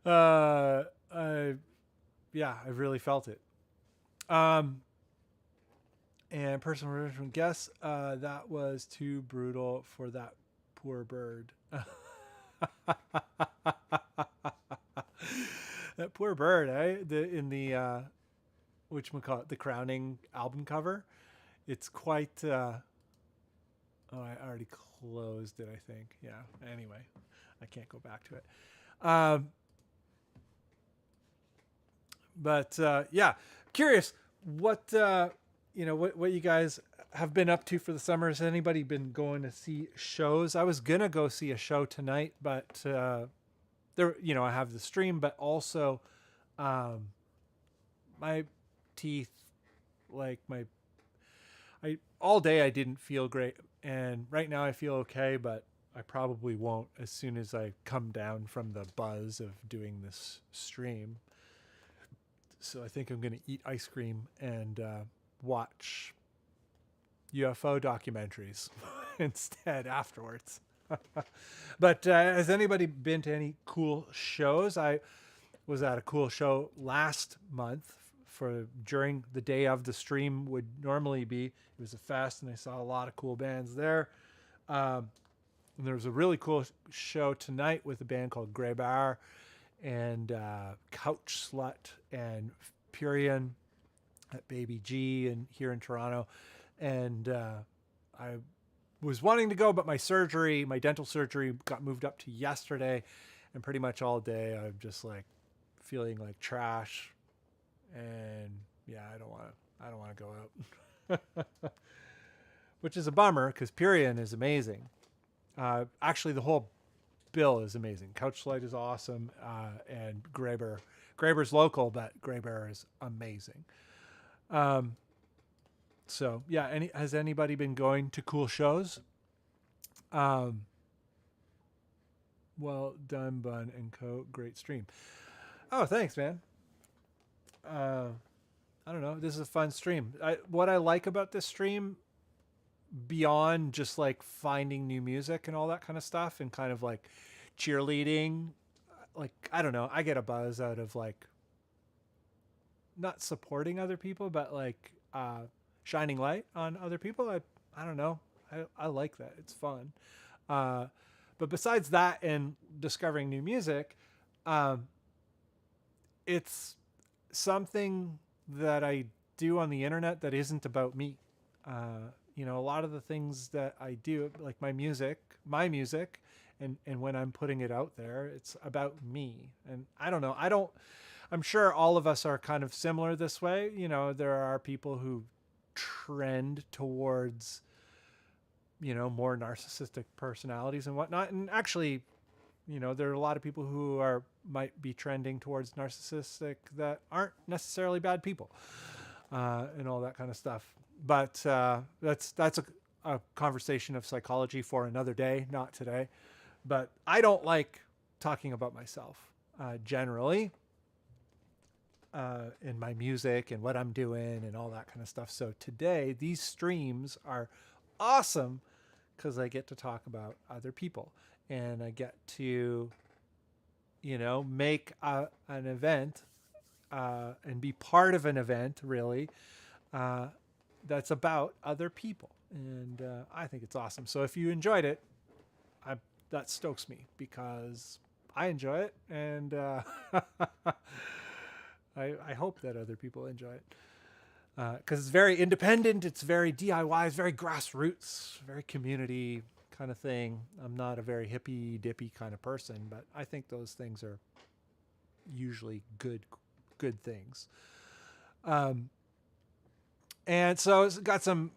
I really felt it. And personal original guess, that was too brutal for that poor bird. That poor bird, eh? In the whatchamacallit, the crowning album cover. It's quite I already closed it, I think. Yeah. Anyway, I can't go back to it. But yeah, curious what what you guys have been up to for the summer. Has anybody been going to see shows? I was gonna go see a show tonight, but there, I have the stream, but also my teeth, like I all day I didn't feel great, and right now I feel okay, but I probably won't as soon as I come down from the buzz of doing this stream. So I think I'm going to eat ice cream and watch UFO documentaries instead afterwards. But has anybody been to any cool shows? I was at a cool show last month for during the day of the stream would normally be. It was a fest, and I saw a lot of cool bands there. And there was a really cool show tonight with a band called Grey Bar and Couch Slut and Purian at Baby G and here in Toronto. And I was wanting to go, but my dental surgery got moved up to yesterday, and pretty much all day I'm just like feeling like trash. And yeah, I don't want to go out. Which is a bummer because Purian is amazing. Actually, the whole bill is amazing. Couch Slut is awesome, and Graeber's local, but Graeber is amazing. So yeah, has anybody been going to cool shows? Well done, Bunn and Co. Great stream. Oh, thanks, man. I don't know. This is a fun stream. What I like about this stream, beyond just like finding new music and all that kind of stuff and kind of like cheerleading, like, I don't know, I get a buzz out of like not supporting other people, but like shining light on other people. I don't know. I like that. It's fun. But besides that and discovering new music, it's something that I do on the internet that isn't about me. A lot of the things that I do, like my music, and when I'm putting it out there, it's about me. And I don't know. I'm sure all of us are kind of similar this way. There are people who trend towards, more narcissistic personalities and whatnot. And actually, there are a lot of people who might be trending towards narcissistic that aren't necessarily bad people, and all that kind of stuff. But that's a conversation of psychology for another day, not today. But I don't like talking about myself generally in my music and what I'm doing and all that kind of stuff. So today, these streams are awesome because I get to talk about other people, and I get to, make an event and be part of an event, really, that's about other people. And I think it's awesome. So if you enjoyed it, that stokes me because I enjoy it, and I hope that other people enjoy it because it's very independent, it's very DIY, it's very grassroots, very community kind of thing. I'm not a very hippy dippy kind of person, but I think those things are usually good things. And so it's got some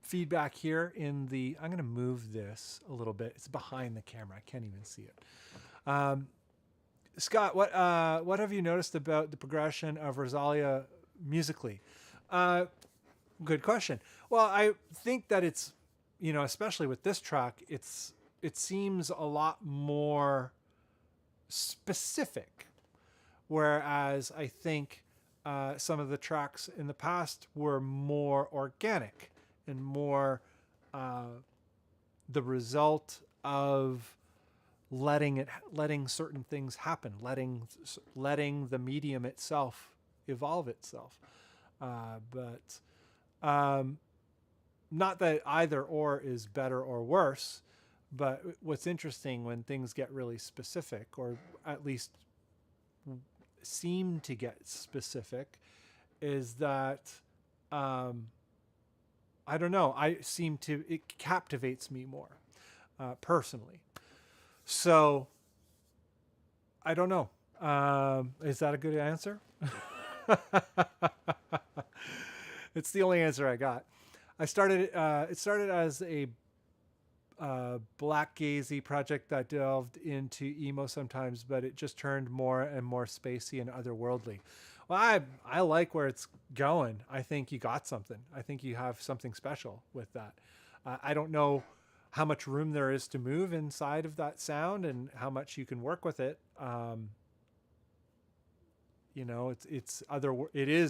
feedback here in the. I'm going to move this a little bit. It's behind the camera. I can't even see it. Scott, what have you noticed about the progression of Rosalia musically? Good question. Well, I think that it's, especially with this track, it seems a lot more specific, whereas I think some of the tracks in the past were more organic and more the result of letting certain things happen, letting the medium itself evolve itself. But not that either or is better or worse, but what's interesting when things get really specific, or at least seem to get specific, is that I don't know. It captivates me more personally. So I don't know. Is that a good answer? It's the only answer I got. I started. It started as a black gazy project that delved into emo sometimes, but it just turned more and more spacey and otherworldly. Well, I like where it's going. I think you got something. I think you have something special with that. I don't know how much room there is to move inside of that sound and how much you can work with it. You know, it is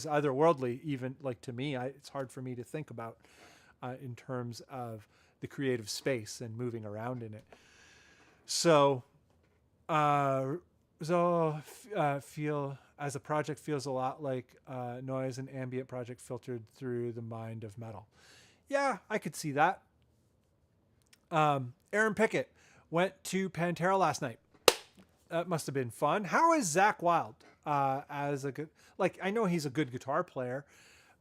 otherworldly. Even like to me, it's hard for me to think about in terms of the creative space and moving around in it. So, feel as a project feels a lot like noise and ambient project filtered through the mind of metal. Yeah, I could see that. Aaron Pickett went to Pantera last night. That must have been fun. How is Zakk Wylde as a good? Like, I know he's a good guitar player,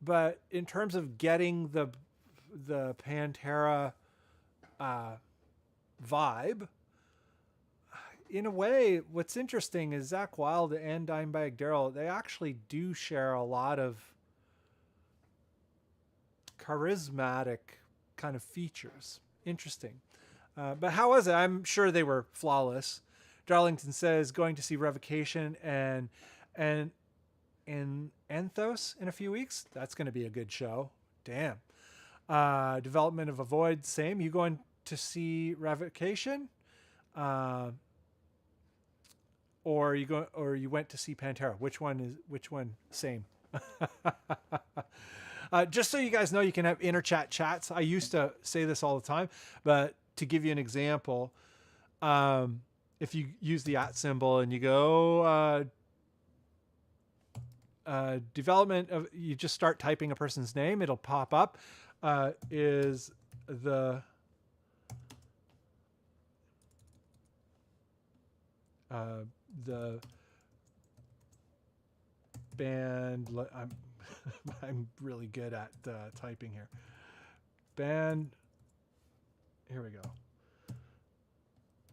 but in terms of getting the Pantera vibe, in a way, what's interesting is Zakk Wylde and Dimebag Darrell, they actually do share a lot of charismatic kind of features. Interesting. But how was it? I'm sure they were flawless. Darlington says going to see Revocation and Anthos in a few weeks. That's going to be a good show. Damn. Development of a Void. Same. You going to see Revocation? Or you went to see Pantera? Which one? Same. Just so you guys know, you can have interchat chats. I used to say this all the time, but to give you an example, if you use the @ symbol and you go development of, you just start typing a person's name, it'll pop up. Is the band, I'm really good at typing here. Band, here we go.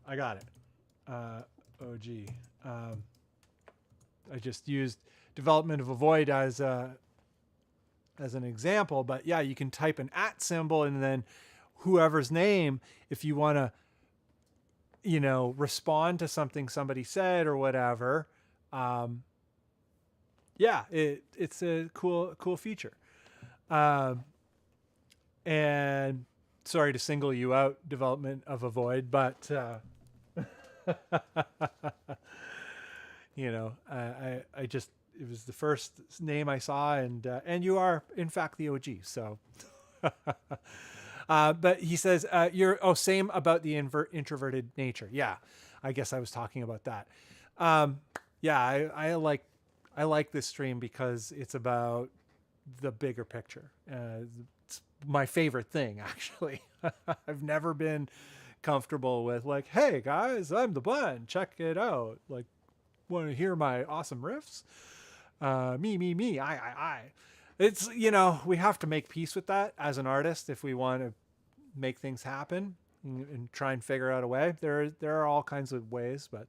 I got it. OG. I just used development of a Void as an example, but yeah, you can type an @ symbol and then whoever's name, if you want to, you know, respond to something somebody said or whatever. Yeah, it's a cool feature. And sorry to single you out, development of a Void, but you know, I just, it was the first name I saw, and you are in fact the OG. So, but he says same about the introverted nature. Yeah, I guess I was talking about that. Yeah, I like this stream because it's about the bigger picture. It's my favorite thing, actually. I've never been comfortable with like, hey guys, I'm the Bunn, check it out. Like, want to hear my awesome riffs? Me, I. It's, you know, we have to make peace with that as an artist if we want to make things happen and try and figure out a way. There are all kinds of ways, but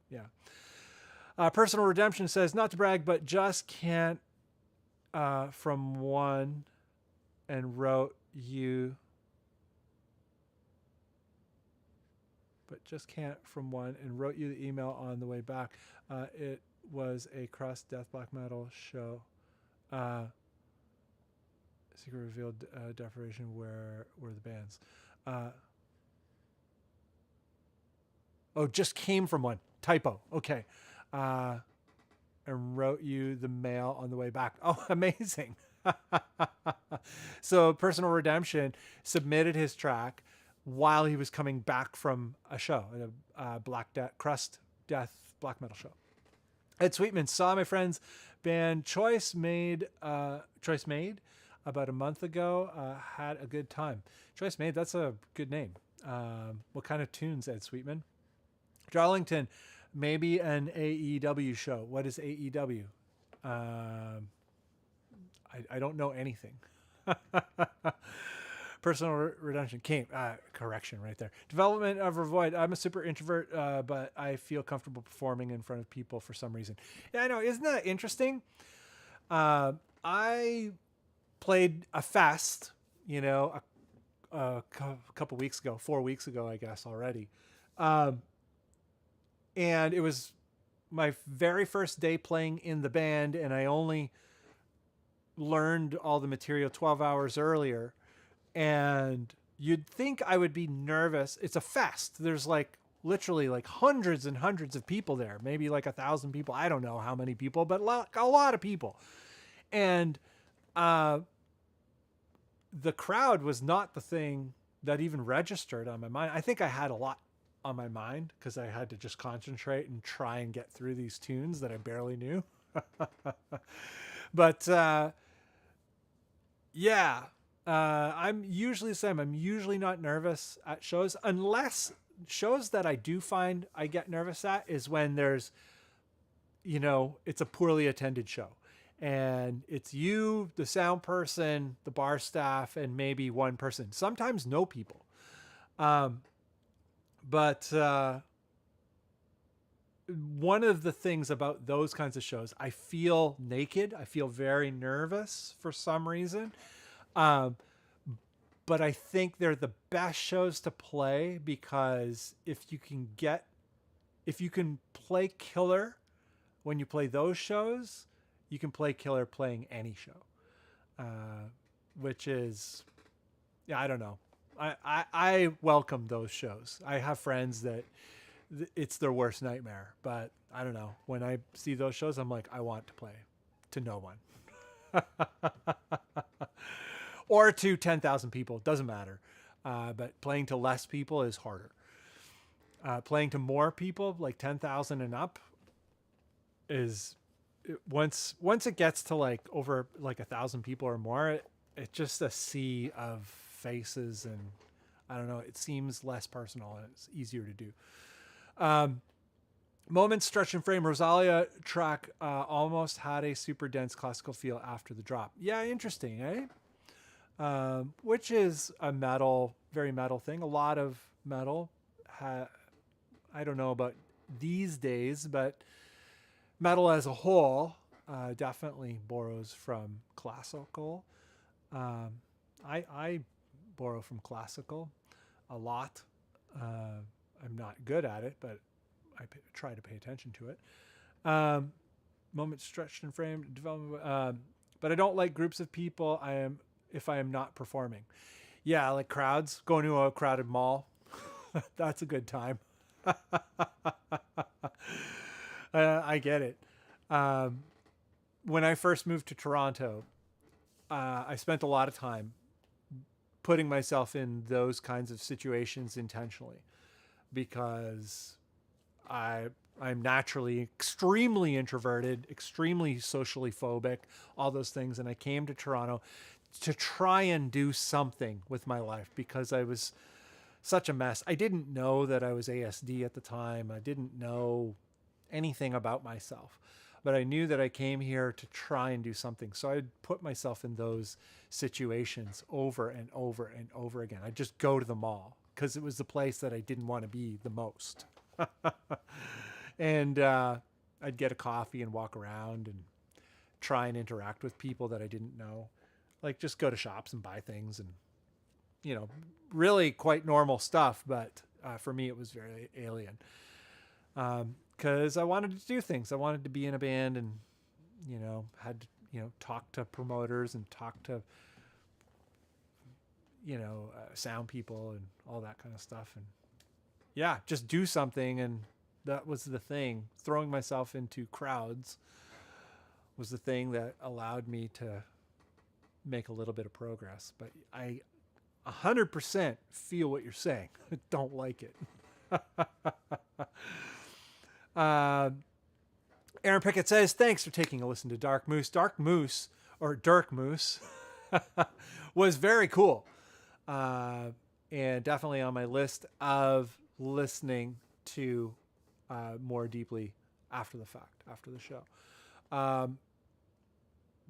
yeah. Personal Redemption says, not to brag, but just can't from one and wrote you. But just can't from one and wrote you the email on the way back. It was a crust death black metal show. Secret revealed definition where were the bands. Just came from one. Typo. Okay. And wrote you the mail on the way back. Oh, amazing. So Personal Redemption submitted his track while he was coming back from a show, a crust death black metal show. Ed Sweetman saw my friend's band Choice Made about a month ago. Had a good time. Choice Made, that's a good name. What kind of tunes, Ed Sweetman? Darlington, maybe an AEW show. What is AEW? I don't know anything. Personal redemption came, correction right there. Development of Revoid. I'm a super introvert, but I feel comfortable performing in front of people for some reason. Yeah, I know. Isn't that interesting? I played a fest, a couple weeks ago, 4 weeks ago, I guess already. And it was my very first day playing in the band, and I only learned all the material 12 hours earlier. And you'd think I would be nervous. It's a fest. There's like literally like hundreds and hundreds of people there, maybe like 1,000 people. I don't know how many people, but a lot of people. And the crowd was not the thing that even registered on my mind. I think I had a lot on my mind because I had to just concentrate and try and get through these tunes that I barely knew. But yeah, I'm usually the same. I'm usually not nervous at shows, unless shows that I do find I get nervous at is when there's, it's a poorly attended show. And it's you, the sound person, the bar staff, and maybe one person. Sometimes no people. But one of the things about those kinds of shows, I feel naked. I feel very nervous for some reason. But I think they're the best shows to play because if you can play killer when you play those shows, you can play killer playing any show, which is, yeah, I don't know. I welcome those shows. I have friends that it's their worst nightmare, but I don't know. When I see those shows, I'm like, I want to play to no one. Or to 10,000 people, doesn't matter. But playing to less people is harder. Playing to more people, like 10,000 and up, is once it gets to like over like 1,000 people or more, it's just a sea of faces, and I don't know. It seems less personal and it's easier to do. Moment, Stretch and Frame, Rosalia track almost had a super dense classical feel after the drop. Yeah, interesting, eh? Which is a very metal thing. A lot of metal, I don't know about these days, but metal as a whole definitely borrows from classical. I borrow from classical a lot. I'm not good at it, but I try to pay attention to it. Moment, Stretched and Framed, development. But I don't like groups of people. If I am not performing. Yeah, like crowds. Going to a crowded mall. That's a good time. I get it. When I first moved to Toronto, I spent a lot of time putting myself in those kinds of situations intentionally because I'm naturally extremely introverted, extremely socially phobic, all those things. And I came to Toronto to try and do something with my life because I was such a mess. I didn't know that I was ASD at the time. I didn't know anything about myself, but I knew that I came here to try and do something. So I'd put myself in those situations over and over and over again. I'd just go to the mall because it was the place that I didn't want to be the most. And I'd get a coffee and walk around and try and interact with people that I didn't know. Like just go to shops and buy things and, really quite normal stuff. But for me, it was very alien. Because I wanted to do things. I wanted to be in a band and, had to, talk to promoters and talk to, sound people and all that kind of stuff. And yeah, just do something. And that was the thing. Throwing myself into crowds was the thing that allowed me to make a little bit of progress. But I 100% feel what you're saying. I don't like it. Aaron Pickett says, thanks for taking a listen to Dark Moose. Dark Moose, or Dirk Moose, was very cool. And definitely on my list of listening to more deeply after the fact, after the show.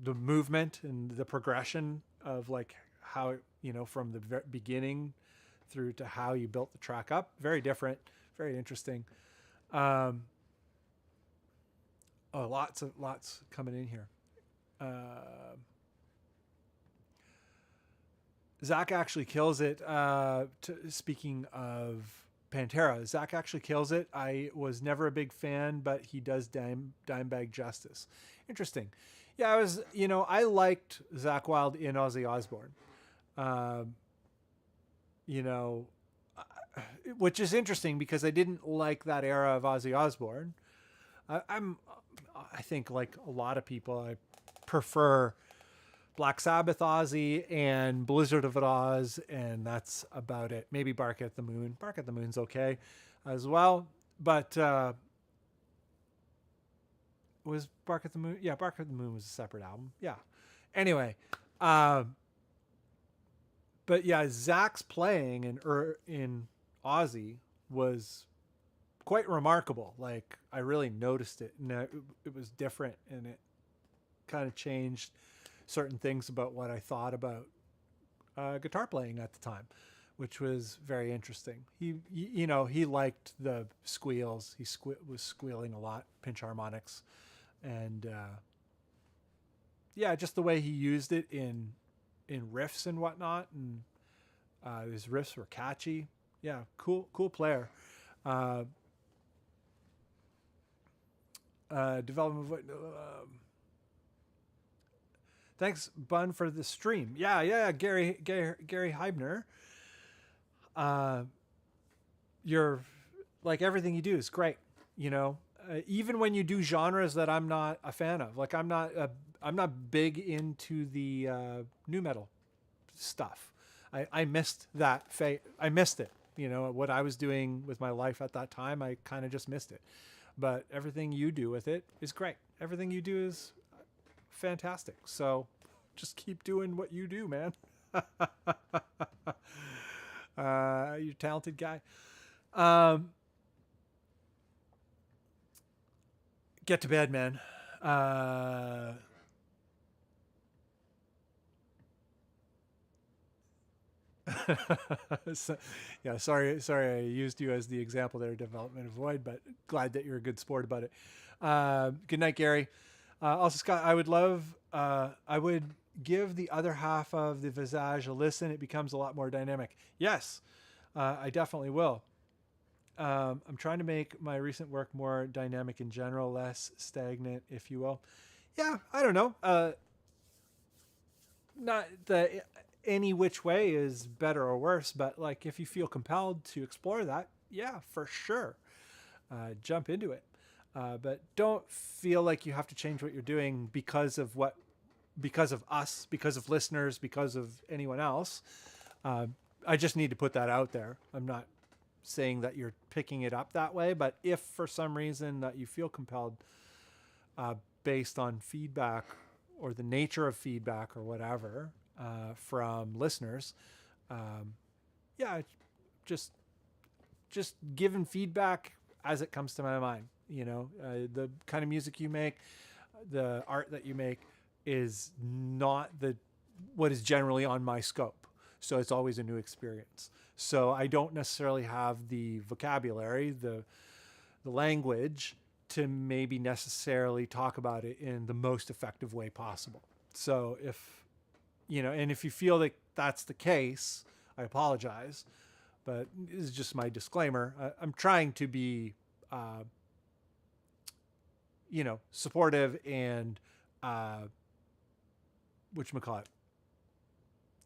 The movement and the progression of like how you know, from the beginning through to how you built the track up. Very different, very interesting. Oh, lots coming in here. Zach actually kills it. Speaking of Pantera, Zach actually kills it. I was never a big fan, but he does Dimebag justice. Interesting. Yeah, I liked Zach Wilde in Ozzy Osbourne. Which is interesting because I didn't like that era of Ozzy Osbourne. I think like a lot of people, I prefer Black Sabbath Ozzy and Blizzard of Oz, and that's about it. Maybe Bark at the Moon. Bark at the Moon's okay as well, but was Bark at the Moon? Yeah, Bark at the Moon was a separate album. Yeah. Anyway, but yeah, Zach's playing in Ozzy was quite remarkable. Like, I really noticed it, and it was different, and it kind of changed certain things about what I thought about guitar playing at the time, which was very interesting. He liked the squeals. He was squealing a lot, pinch harmonics, and just the way he used it in riffs and whatnot, and his riffs were catchy. Yeah, cool player. Development of thanks, Bunn, for the stream. Yeah, Gary Heibner. You're like, everything you do is great. Even when you do genres that I'm not a fan of. Like, I'm not big into the nu metal stuff. I missed that I missed it. What I was doing with my life at that time, I kind of just missed it. But everything you do with it is great. Everything you do is fantastic. So just keep doing what you do, man. You're a talented guy. Get to bed, man. Yeah, sorry I used you as the example there, Development of Void, but glad that you're a good sport about it. Good night, Gary. Also, Scott, I would give the other half of the Visage a listen. It becomes a lot more dynamic. Yes, I definitely will. I'm trying to make my recent work more dynamic in general, less stagnant, if you will. Yeah, I don't know. Not the any which way is better or worse, but like, if you feel compelled to explore that, yeah, for sure, jump into it. But don't feel like you have to change what you're doing because of us, because of listeners, because of anyone else. I just need to put that out there. I'm not saying that you're picking it up that way, but if for some reason that you feel compelled, based on feedback or the nature of feedback or whatever, from listeners, just giving feedback as it comes to my mind. The kind of music you make, the art that you make is not what is generally on my scope. So it's always a new experience. So I don't necessarily have the vocabulary, the language to maybe necessarily talk about it in the most effective way possible. So if you feel like that's the case, I apologize, but this is just my disclaimer. I'm trying to be, supportive and, whatchamacallit.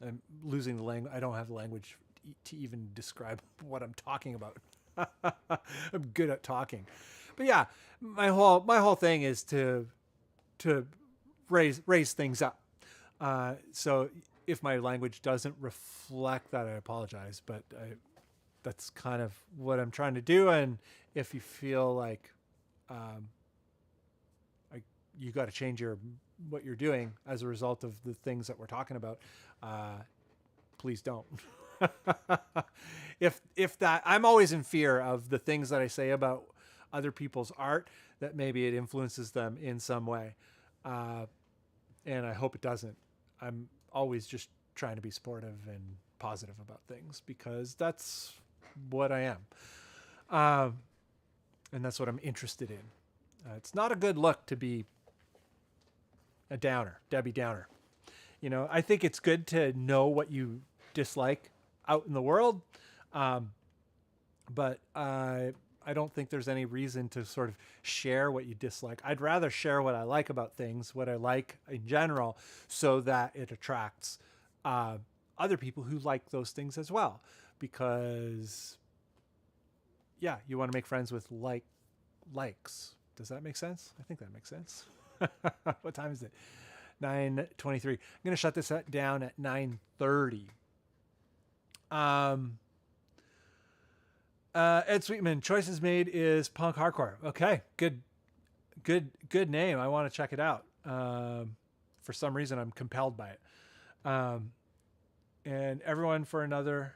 I'm losing the language. I don't have the language to even describe what I'm talking about. I'm good at talking, but yeah, my whole thing is to raise things up. So if my language doesn't reflect that, I apologize, but that's kind of what I'm trying to do. And if you feel like, you got to change what you're doing as a result of the things that we're talking about, please don't. If that, I'm always in fear of the things that I say about other people's art, that maybe it influences them in some way. And I hope it doesn't. I'm always just trying to be supportive and positive about things, because that's what I am. And that's what I'm interested in. It's not a good look to be a downer, Debbie Downer. You know, I think it's good to know what you dislike out in the world. But I don't think there's any reason to sort of share what you dislike. I'd rather share what I like about things, what I like in general, so that it attracts other people who like those things as well. Because, yeah, you want to make friends with likes. Does that make sense? I think that makes sense. What time is it? 9:23. I'm going to shut this down at 9:30. Ed Sweetman, Choices Made is punk hardcore. Okay, good name. I want to check it out. For some reason, I'm compelled by it. And everyone for another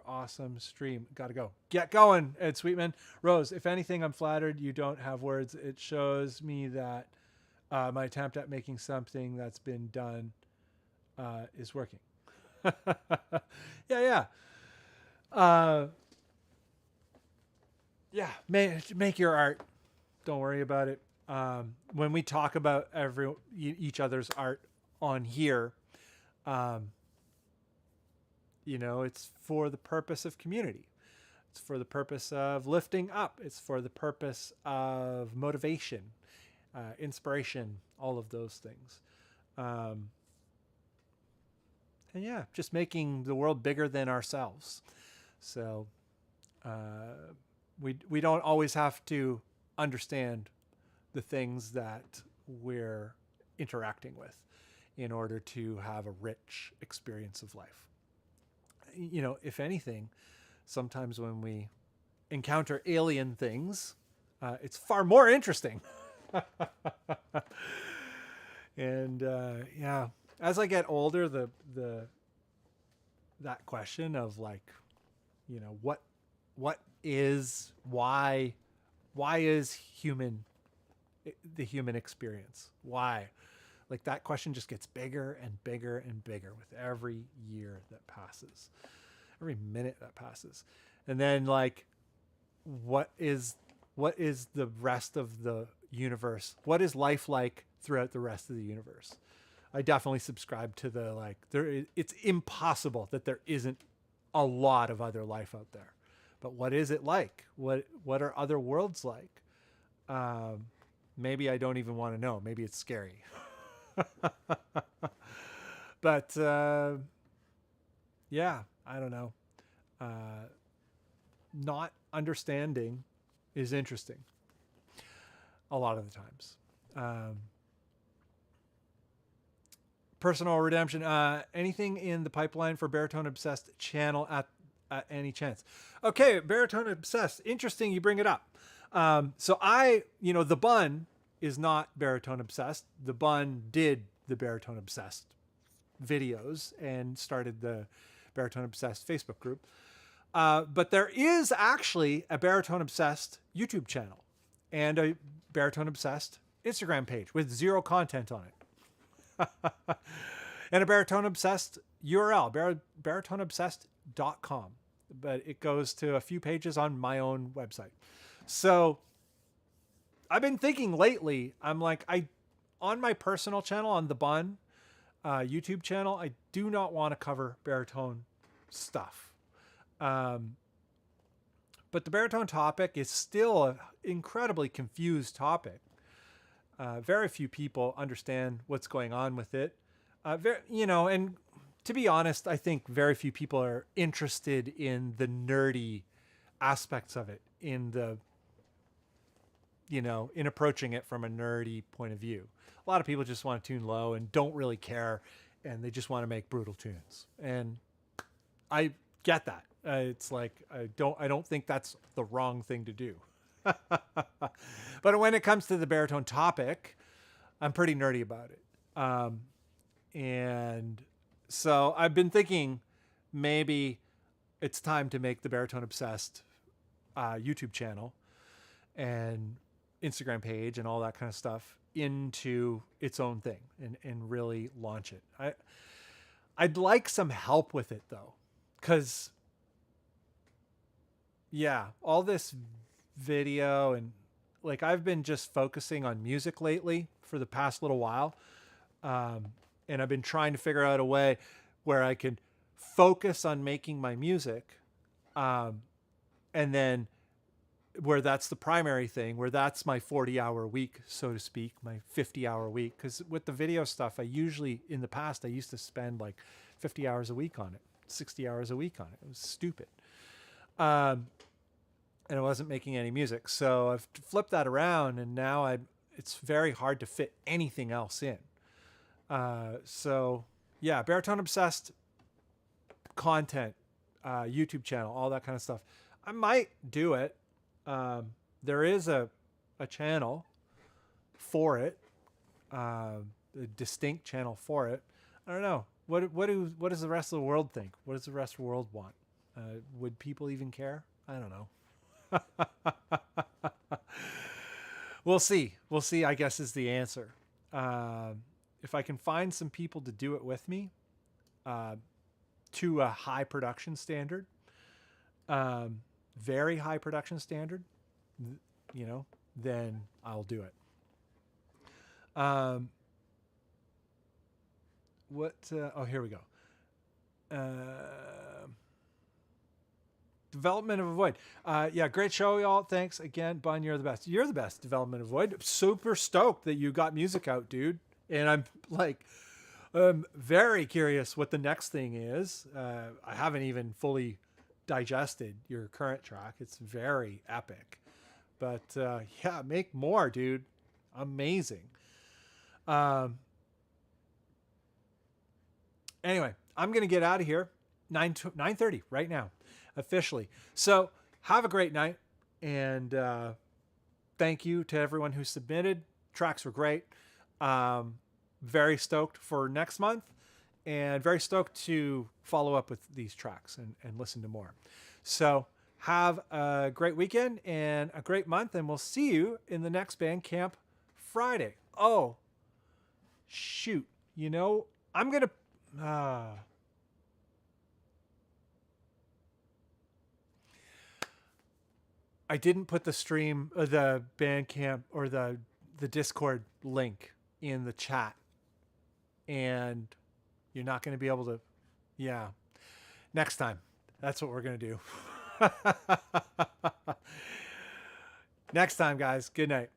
awesome stream. Gotta go. Get going, Ed Sweetman. Rose, if anything, I'm flattered you don't have words. It shows me that my attempt at making something that's been done is working. Yeah. Make your art. Don't worry about it. When we talk about each other's art on here, you know, it's for the purpose of community. It's for the purpose of lifting up. It's for the purpose of motivation, inspiration, all of those things. And yeah, just making the world bigger than ourselves. So we don't always have to understand the things that we're interacting with in order to have a rich experience of life. You know, if anything, sometimes when we encounter alien things, it's far more interesting. And yeah, as I get older, that question of like, you know, why is the human experience? Why? Like that question just gets bigger and bigger and bigger with every year that passes, every minute that passes. And then like, what is the rest of the universe? What is life like throughout the rest of the universe? I definitely subscribe to the like, it's impossible that there isn't a lot of other life out there. But what is it like? What are other worlds like? Maybe I don't even want to know. Maybe it's scary. But yeah, I don't know. Not understanding is interesting a lot of the times. Personal redemption. Anything in the pipeline for Baritone Obsessed channel at any chance? Okay, Baritone Obsessed. Interesting you bring it up. So the Bunn is not Baritone Obsessed. The Bunn did the Baritone Obsessed videos and started the Baritone Obsessed Facebook group. But there is actually a Baritone Obsessed YouTube channel and a Baritone Obsessed Instagram page with 0 content on it. And a Baritone Obsessed URL, baritoneobsessed.com. But it goes to a few pages on my own website. So I've been thinking lately, I'm like, on my personal channel, on the Bunn YouTube channel, I do not want to cover baritone stuff. But the baritone topic is still an incredibly confused topic. Very few people understand what's going on with it. And to be honest, I think very few people are interested in the nerdy aspects of it, in approaching it from a nerdy point of view. A lot of people just want to tune low and don't really care, and they just want to make brutal tunes. And I get that. It's like, I don't think that's the wrong thing to do. But when it comes to the baritone topic, I'm pretty nerdy about it. And so I've been thinking maybe it's time to make the Baritone Obsessed YouTube channel and Instagram page and all that kind of stuff into its own thing and really launch it. I'd like some help with it though, because yeah, all this video and like I've been just focusing on music lately for the past little while. And I've been trying to figure out a way where I can focus on making my music. And then where that's the primary thing, where that's my 40-hour week, so to speak, my 50-hour week. Because with the video stuff, I usually, in the past, I used to spend like 50 hours a week on it, 60 hours a week on it. It was stupid. And I wasn't making any music. So I've flipped that around, and now it's very hard to fit anything else in. So yeah, Baritone Obsessed content, YouTube channel, all that kind of stuff. I might do it. There is a channel for it, a distinct channel for it. I don't know. What does the rest of the world think? What does the rest of the world want? Would people even care? I don't know. We'll see. We'll see, I guess, is the answer. If I can find some people to do it with me, to a high production standard, very high production standard, you know, then I'll do it. Oh, here we go. Development of a Void. Yeah, great show, y'all. Thanks again, Bunn. You're the best. You're the best. Development of a Void. Super stoked that you got music out, dude. And I'm like, very curious what the next thing is. I haven't even fully digested your current track. It's very epic. But yeah, make more, dude. Amazing. Anyway, I'm going to get out of here. 9:30 right now, officially. So have a great night. And thank you to everyone who submitted. Tracks were great. Very stoked for next month, and very stoked to follow up with these tracks and listen to more. So have a great weekend and a great month, and we'll see you in the next Bandcamp Friday. Oh, shoot. You know, I'm going to... I didn't put the stream, the Bandcamp, or the Discord link in the chat. And you're not going to be able to... Yeah. Next time. That's what we're going to do. Next time, guys. Good night.